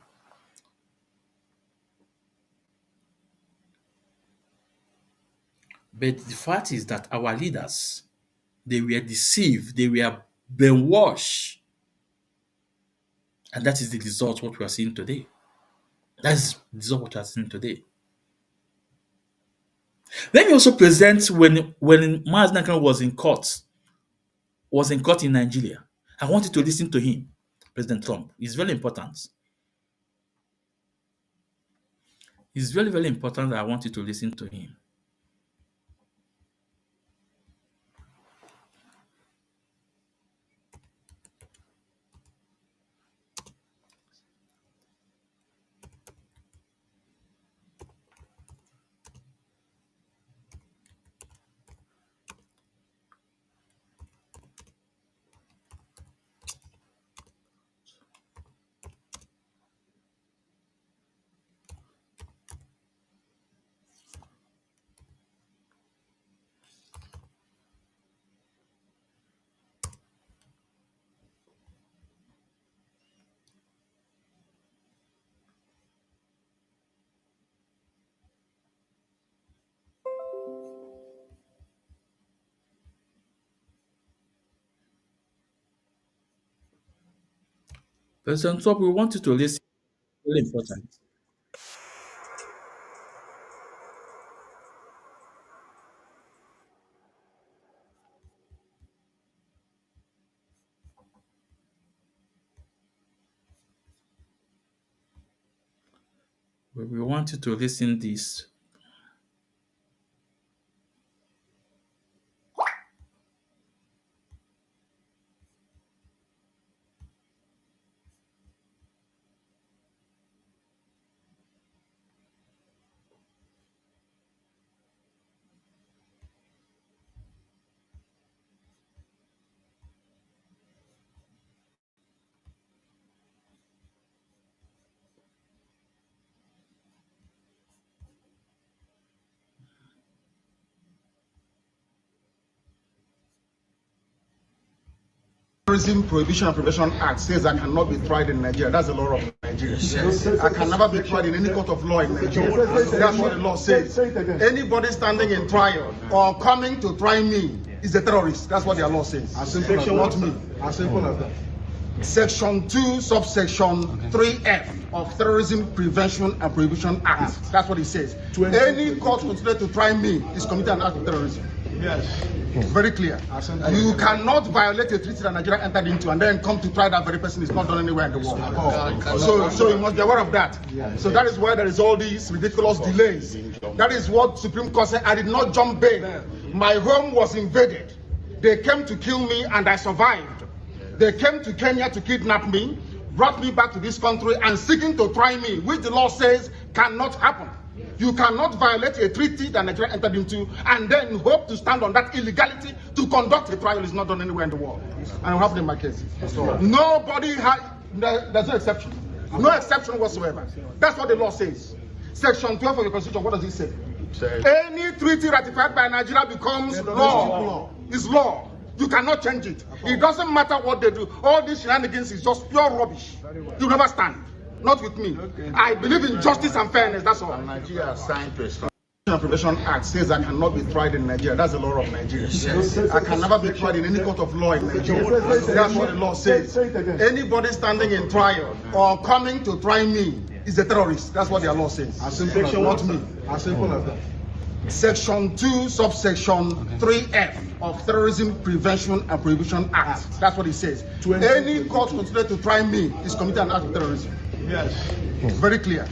But the fact is that our leaders, they were deceived, they were brainwashed. And that is the result what we are seeing today. That's the result what we are seeing today. Let me also present when Mazi Nnamdi Kanu was in court in Nigeria. I want you to listen to him, President Trump. It's very important. It's very, very important that I want you to listen to him. But on top, we want you to listen. Very important. We want you to listen this. Terrorism Prohibition and Prevention Act says I cannot be tried in Nigeria. That's the law of Nigeria. Yes. I can never be tried in any court of law in Nigeria. That's what the law says. Anybody standing in trial or coming to try me is a terrorist. That's what their law says. Not me. As simple as that. Section 2, subsection 3F of Terrorism Prevention and Prohibition Act. That's what it says. Any court considered to try me is committed an act of terrorism. Yes. Very clear. You cannot violate a treaty that Nigeria entered into and then come to try that very person is not done anywhere in the world. So you must be aware of that. So that is why there is all these ridiculous delays. That is what Supreme Court said. I did not jump bail. My home was invaded. They came to kill me and I survived. They came to Kenya to kidnap me, brought me back to this country and seeking to try me, which the law says cannot happen. You cannot violate a treaty that Nigeria entered into and then hope to stand on that illegality to conduct a trial is not done anywhere in the world. And I have it in my case. Nobody has, there's no exception. No exception whatsoever. That's what the law says. Section 12 of the Constitution, what does it say? Any treaty ratified by Nigeria becomes law. It's law. You cannot change it. It doesn't matter what they do. All these shenanigans is just pure rubbish. You never stand. Not with me. I believe in justice and fairness. That's all. Nigeria signed to a And Prevention Act says I cannot be tried in Nigeria. That's the law of Nigeria. Yes. I can never be tried in any court of law in Nigeria. That's what the law says. Anybody standing in trial or coming to try me is a terrorist. That's what their law says. Not me. As simple as that. Section 2, subsection 3F of Terrorism Prevention and Prohibition Act. That's what it says. Any court considered to try me is committed an act of terrorism. Yes. Very clear.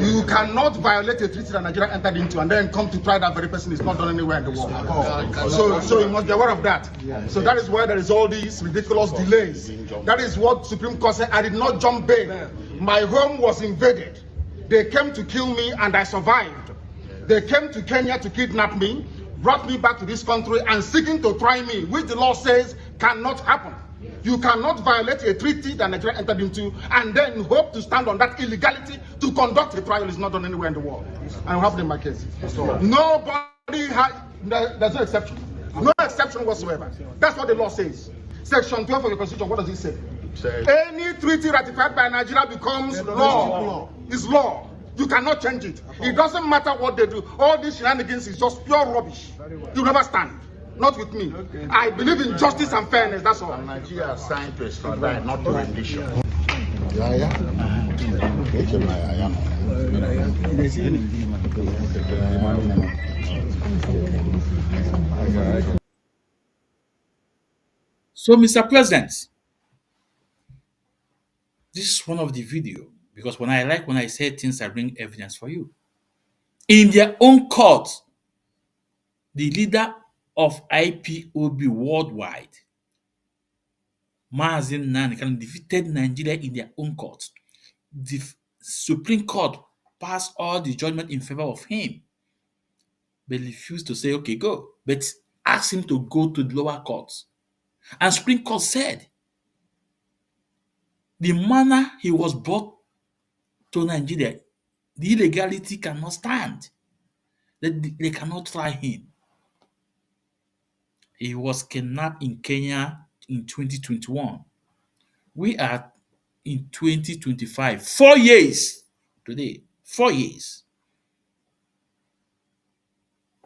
You cannot violate a treaty that Nigeria entered into and then come to try that very person is not done anywhere in the world. So you must be aware of that. So that is why there is all these ridiculous delays. That is what Supreme Court said. I did not jump bail. My home was invaded. They came to kill me and I survived. They came to Kenya to kidnap me, brought me back to this country and seeking to try me, which the law says cannot happen. You cannot violate a treaty that Nigeria entered into and then hope to stand on that illegality to conduct a trial is not done anywhere in the world. And I have it in my case. Nobody has, there's no exception. No exception whatsoever. That's what the law says. Section 12 of the Constitution, what does it say? Any treaty ratified by Nigeria becomes law. It's law. You cannot change it. It doesn't matter what they do. All these shenanigans is just pure rubbish. You never stand. Not with me. I believe in justice and fairness. That's all. Nigeria signed to extradite, not to rendition. So, Mr. President, this is one of the video because when I say things, I bring evidence for you. In their own court, the leader of IPOB worldwide, Mazi Nnamdi, defeated Nigeria in their own court. The Supreme Court passed all the judgment in favor of him, but refused to say, okay, go. But asked him to go to the lower courts. And Supreme Court said, the manner he was brought to Nigeria, the illegality cannot stand. They cannot try him. He was kidnapped in Kenya in 2021. We are in 2025. 4 years today. 4 years.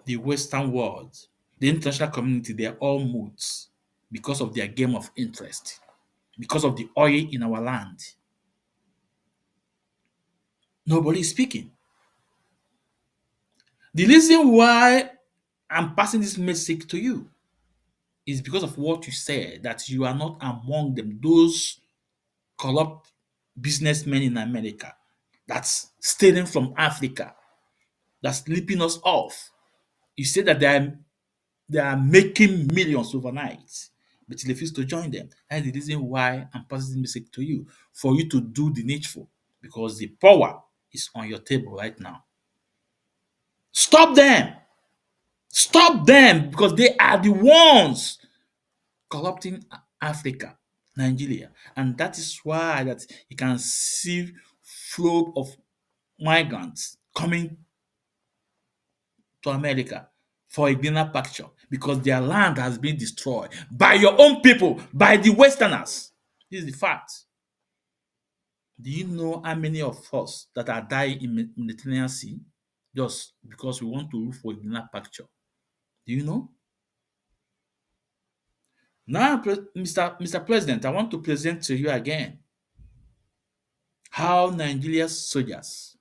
The Western world, the international community, they are all moods because of their game of interest, because of the oil in our land. Nobody is speaking. The reason why I'm passing this message to you is because of what you said, that you are not among them, those corrupt businessmen in America that's stealing from Africa, that's ripping us off. You say that they are making millions overnight, but you refuse to join them. That's the reason why I'm passing this message to you, for you to do the needful, because the power is on your table right now. Stop them. Stop them, because they are the ones corrupting Africa, Nigeria, and that is why that you can see flow of migrants coming to America for a greener pasture, because their land has been destroyed by your own people, by the Westerners. This is the fact. Do you know how many of us that are dying in Mediterranean Sea just because we want to look for a greener pasture? Do you know? Now, Mr. President, I want to present to you again how Nigeria's soldiers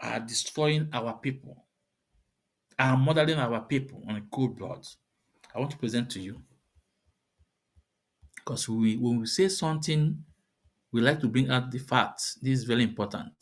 are destroying our people, are murdering our people on a cold blood. I want to present to you, because when we say something, we like to bring out the facts. This is very important.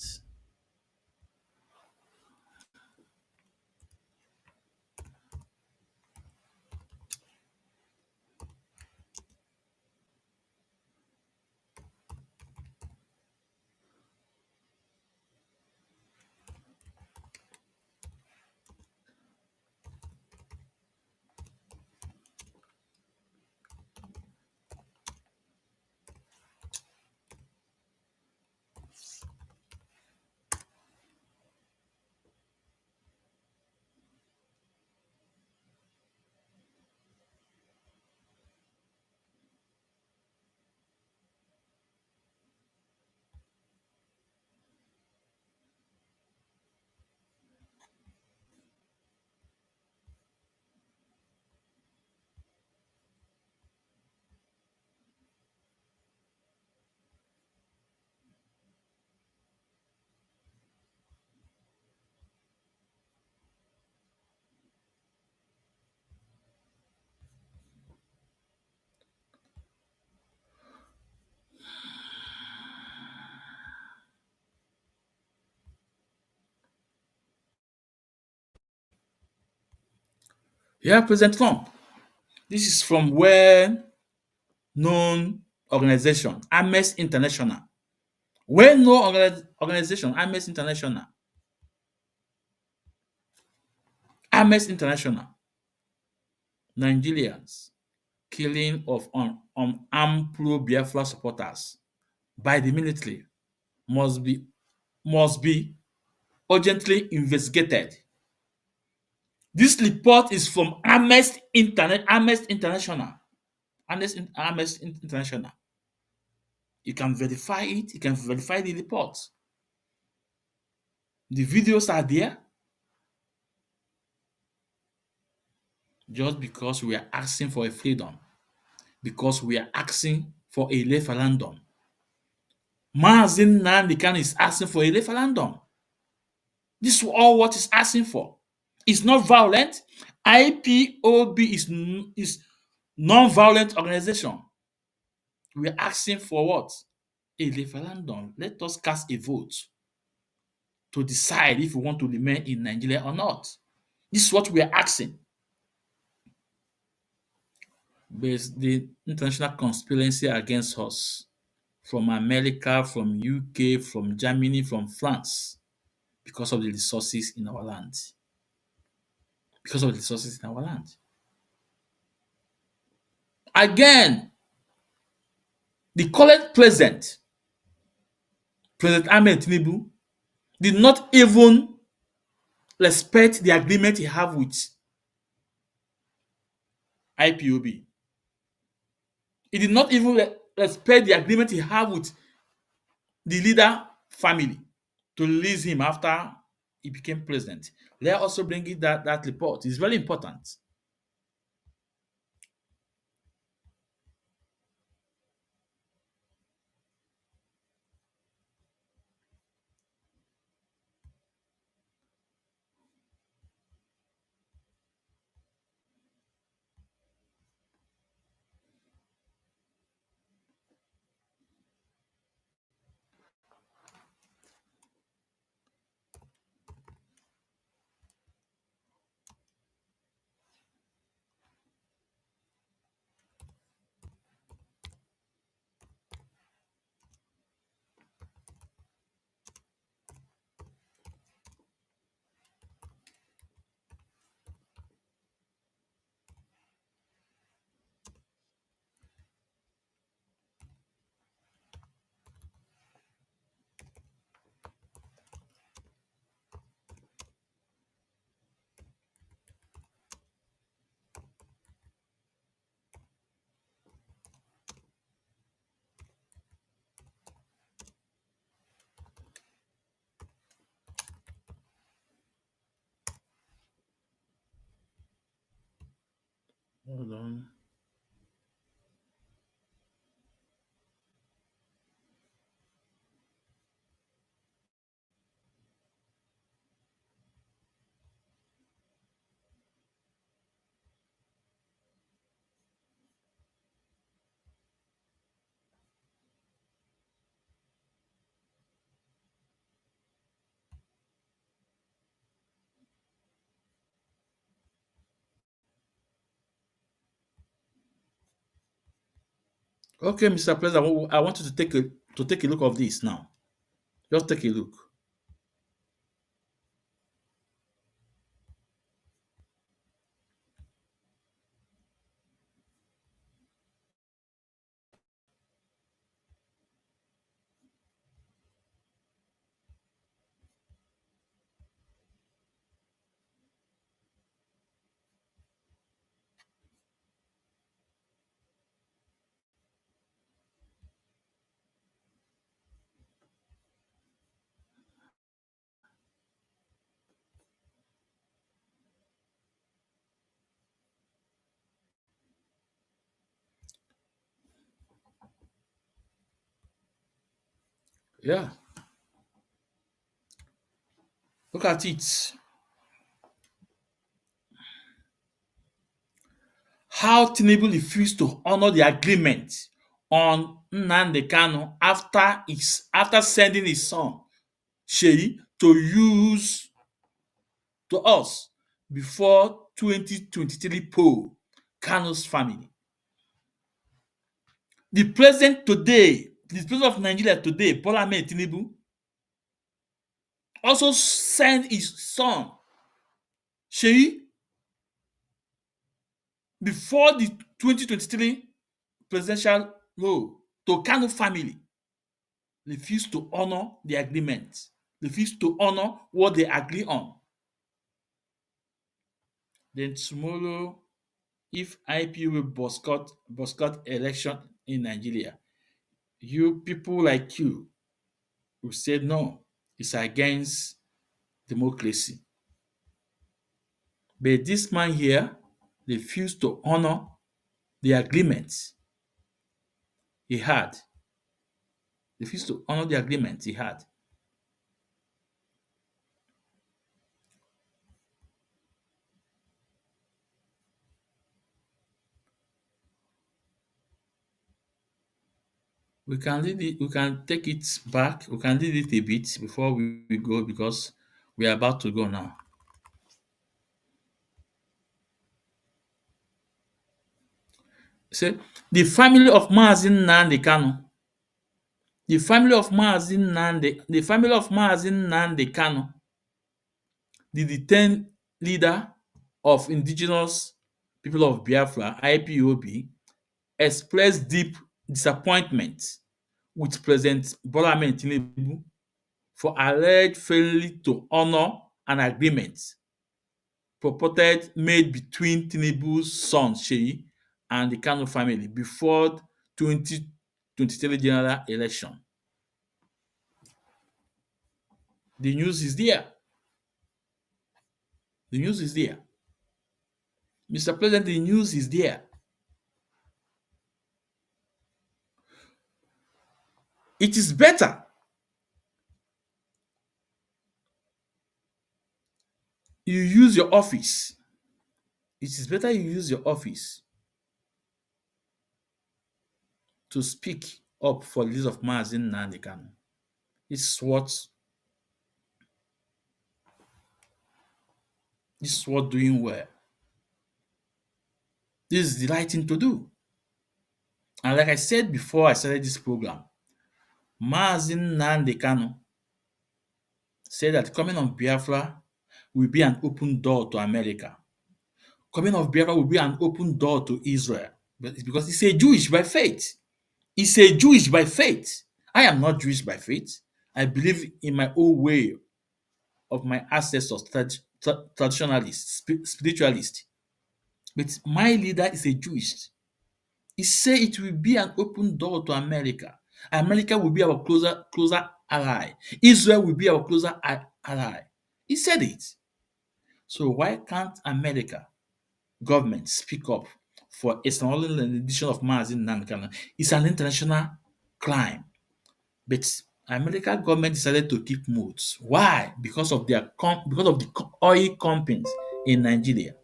Yeah, President Trump. This is from well-known organization, Amnesty International. Well-known organization, Amnesty International. Amnesty International. Nigerians killing of unarmed pro-Biafra supporters by the military must be urgently investigated. This report is from Amnesty International. Amnesty International. You can verify it. You can verify the report. The videos are there. Just because we are asking for a freedom, because we are asking for a referendum. Mazi Nnamdi Kanu is asking for a referendum. This is all what he's asking for. It's not violent. Ipob is non-violent organization. We are asking for what? A referendum. Let us cast a vote to decide if we want to remain in Nigeria or not. This is what we are asking. But the international conspiracy against us, from America, from UK, from Germany, from France, because of the resources in our land. Because of the resources in our land. Again, the current president, President Ahmed Tinubu, did not even respect the agreement he have with IPOB. He did not even respect the agreement he have with the leader family to release him after he became president. They are also bringing that report. It's very important. Hold on. Okay, Mr. President, I want you to take a look of this now. Just take a look. Yeah, look at it. How Tinubu refused to honor the agreement on Nnamdi Kanu after sending his son Sheyi to use to us before 2023 poll Kanu's family. The president of Nigeria today, Bola Ahmed Tinubu, also sent his son Sheyi before the 2023 presidential role to Kanu family. Refused to honor the agreement, refused to honor what they agree on. Then tomorrow, if IPU will boycott election in Nigeria, you people like you will say no, it's against democracy. But this man here refused to honor the agreement he had. Refused to honor the agreement he had. We can take it back, we can read it a bit before we go because we are about to go now. Say the family of Mazi Nnamdi Kanu, the family of Mazi Nnamdi Kanu, the detained leader of indigenous people of Biafra, IPOB, expressed deep disappointment with President Bola Ahmed Tinubu for alleged failure to honor an agreement purported made between Tinubu's son Sheyi and the Kanu family before 2023 general election. The news is there. The news is there. Mr. President, the news is there. It is better you use your office. It is better you use your office to speak up for the release of Mazi Nnamdi Kanu. This is what doing well. This is the right thing to do. And like I said before I started this program, Mazi Nnamdi Kanu said that coming of Biafra will be an open door to America. Coming of Biafra will be an open door to Israel. But it's because he's a Jewish by faith. He's a Jewish by faith. I am not Jewish by faith. I believe in my own way of my ancestors, traditionalists, spiritualists. But my leader is a Jewish. He said it will be an open door to America. America will be our closer ally. Israel will be our closer ally. He said it. So why can't America government speak up for external rendition of Mazi Nnamdi Kanu is an international crime. But American government decided to keep mute. Why? Because of the oil companies in Nigeria.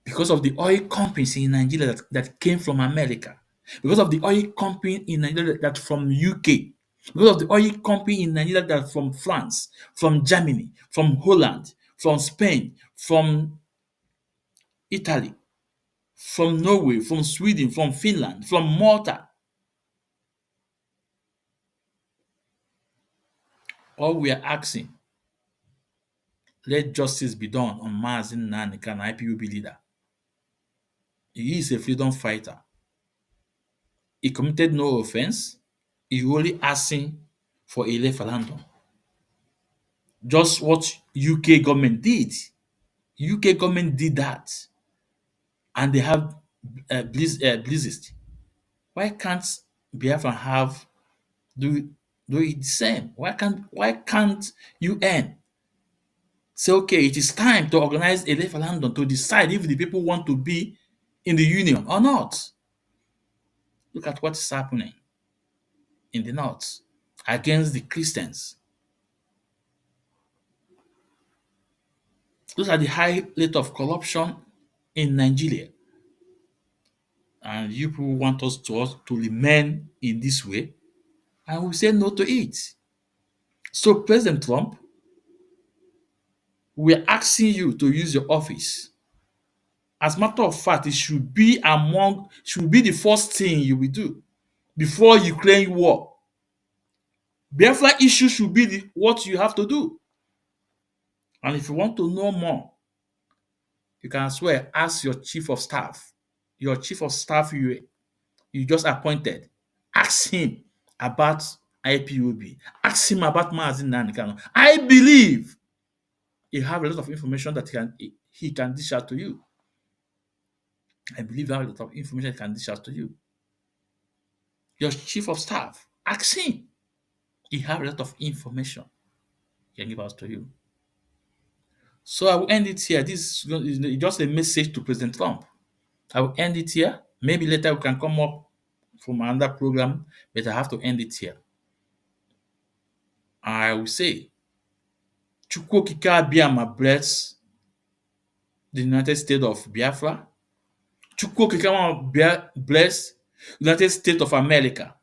Because of the oil companies in Nigeria that came from America. Because of the oil company in Nigeria that from UK. Because of the oil company in Nigeria that from France, from Germany, from Holland, from Spain, from Italy, from Norway, from Sweden, from Finland, from Malta. All we are asking, let justice be done on Mazi Nnamdi Kanu, IPOB leader. He is a freedom fighter. He committed no offense. He only asking for a referendum. Just what UK government did. UK government did that. And they have blizzards. Why can't Biafra do it the same? Why can't UN say, okay, it is time to organize a referendum to decide if the people want to be in the union or not? Look at what is happening in the north against the Christians. Those are the high rate of corruption in Nigeria. And you people want us to remain in this way, and we say no to it. So President Trump, we are asking you to use your office. As a matter of fact, it should be the first thing you will do before Ukraine war. Biafra issue should be what you have to do. And if you want to know more, you can swear ask your chief of staff. Your chief of staff you just appointed. Ask him about IPOB. Ask him about Mazi Nnamdi Kanu. I believe he have a lot of information that he can dish out to you. I believe he have a lot of information he can dish out to you. Your chief of staff, ask him. He have a lot of information he can give out to you. So I will end it here. This is just a message to President Trump. I will end it here. Maybe later we can come up from another program, but I have to end it here. I will say, Chukwu Okike Abiama bless the United States of Biafra. Chukwu Okike bless the United States of America.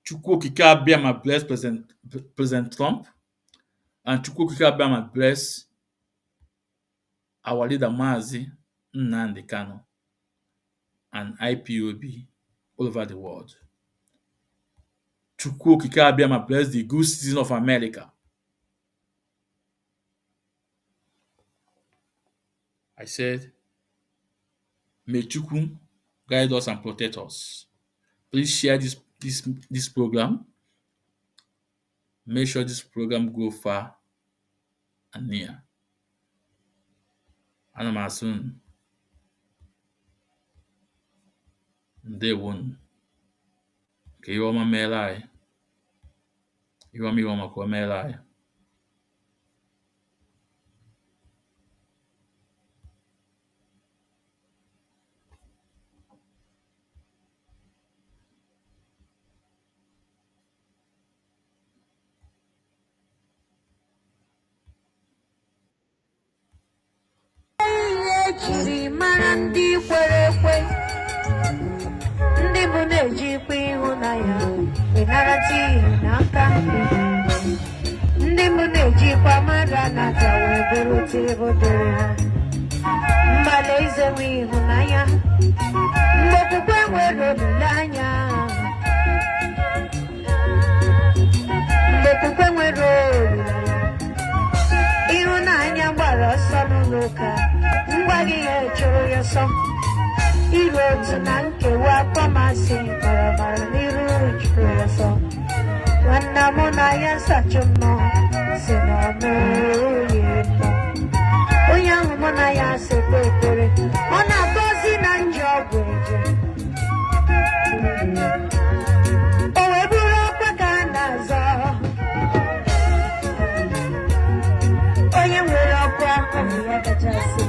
Chukwu Okike Abiama bless President Trump. And Chukwu Okike Abiama bless our leader Mazi Nnamdi Kanu and IPOB all over the world. Chukwu Okike Abiama bless the good citizen of America. I said, may Chukwu guide us and protect us. Please share this program. Make sure this program go far and near. Ana m asị unu ndewonu ka ihe ọma meere anyị, ihe ọma ka o meere anyị. Ihe ejiri mara ndị kwere ekwe, ndị bụ na-ejikwa ịhụnanya ịnarata ihe n'aka, ndị bụ na-ejikwa mmadụ anata wee bụrụta ego dịrị ha. Mgbala izewe ịhụnanya, mgbe okwukwe nwere olileanya, mgbe okwukwe nwere olileanya, ịhụnanya gbara ọsọ n'ụlọ ụka, ngwa gị ya echoro ya ọsọ. Iru otu na nkewa akpọmasị baramara n'iru juru ya ọsọ. Nwanna mụ na ya nsachi mmụọ si na ọmụrụ ya ịtọ. Onye ahụ mụ na ya sekwa ekpere, ọ na-agọzi na njọ ọgwụ eje. O wee bụrụ ọkwa ka a na-azọ. Onye nwere ọkwa ọ bụ ya kachasị.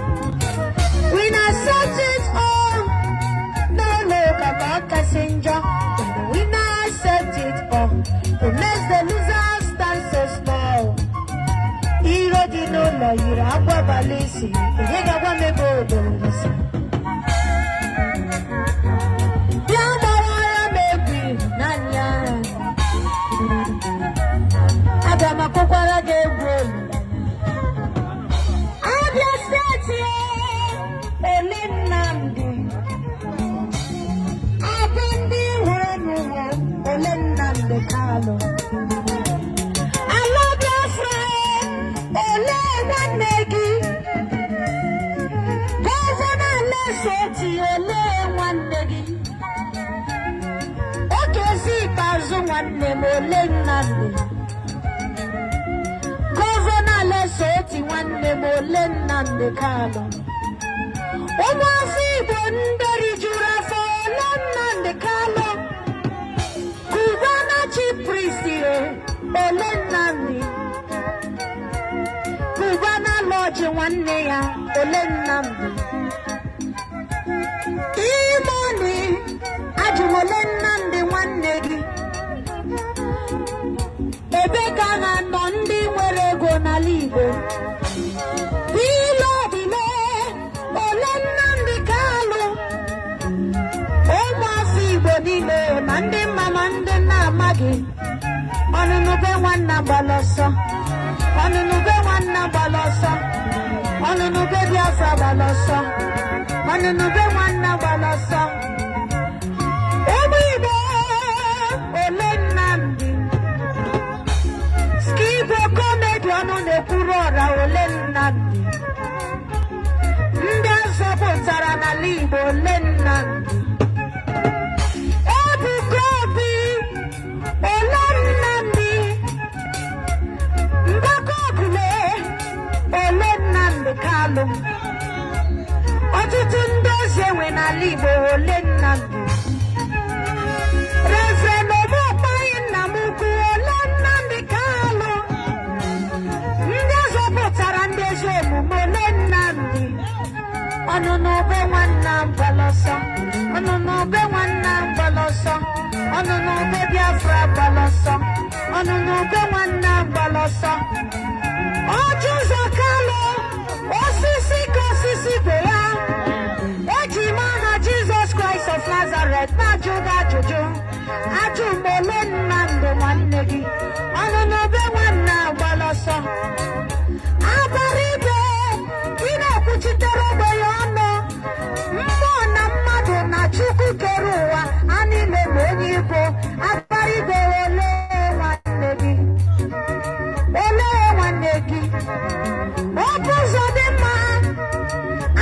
ụlọ yiri akwa abalị isi ihe gagwa m ebe obodo si bịa gbawara m egwu n'anya aga m akụkwara gị egwu olu Abia steeti ele Nnamdi abụ ndị hụrụ n'ụwa ole Nnamdi Kanu ala Biafra ole nwanne gị gọvanọ Lesoti ole nwanne gị okezi ikpeazụ nwanne m ole Nnamdi gọvanọ Lesoti nwanne m ole Nnamdi Kanu ụmụafọ Igbo ndị rijuru afọ ole Nnamdi Kanu Cubana chief priest ole Nnamdi Cubana lodge nwanne ya ole Nnamdi Imoni ajụrụ ole Nnamdi nwanne gị ebe ka ha nọ ndị nwere ego n'ala Igbo Ilodile ole Nnamdi Kanu ụmụafọ Igbo niile ma ndị mma ma ndị na-amaghị ọnụnụ be nwanna gbara ọsọ ọnụnụ be nwanna gbara ọsọ ọnụnụ be Biafra gbara ọsọ ọnụnụ be nwanna gbara ọsọ ụmụ Igbo ole Nnamdi Skibo komedi ọnụ na-ekwuru ọra ole Nnamdi ndị azọpụtara n'ala Igbo ole Nnamdi Ebuka Obi ole Nnamdi Mbaka Obule ole Nnamdi Kanu ọtụtụ ndị eze nwe n'ala Igbo ole Nnamdi Reverend Omopayi Nnamukwu ole Nnamdi Kanu ndị azọpụtara ndị ezi omume ole Nnamdi ọnụnụ be nwanna gbara ọsọ ọnụnụ be nwanna gbara ọsọ ọnụnụ be Biafra gbara ọsọ ọnụnụ be nwanna gbara ọsọ ọjụ ụzọ Kanu osisi ka osisi be ya eji m aha Jizọs Kraịst of Nazareth na-ajụ gị ajụjụ ajụ m ole Nnamdi nwanne gị ọnụnụ be nwanna gbara ọsọ agbara ibe ị na-ekwuchitere ogbe ya ọnụ mmụọ na mmadụ na Chukwu kere ụwa a niile ma onye Igbo agbara ibe ole nwanne gị ole nwanne gị ọ bụ ụzọ dị mma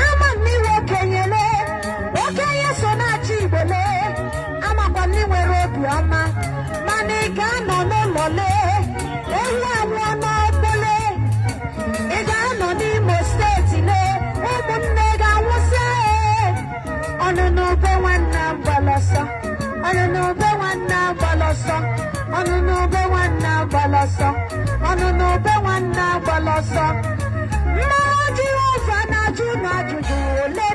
ama m n'iwe okenyele okenye so na-achị Igbo lee amakwa m nwere obiọma mana ị ga-anọ n'ụlọ lee ewu anwụọ n'ọgbele ị ga-anọ n'Imo steeti lee ụmụnne ga-anwụsị ọnụnụ be nwanna gbara ọsọ ọnụnụ be nwanna gbara ọsọ ọnụnụ be nwanna gbara ọsọ ọnụnụ be nwanna gbara ọsọ mmụọ Jehova na-ajụ n'ajụjụ ole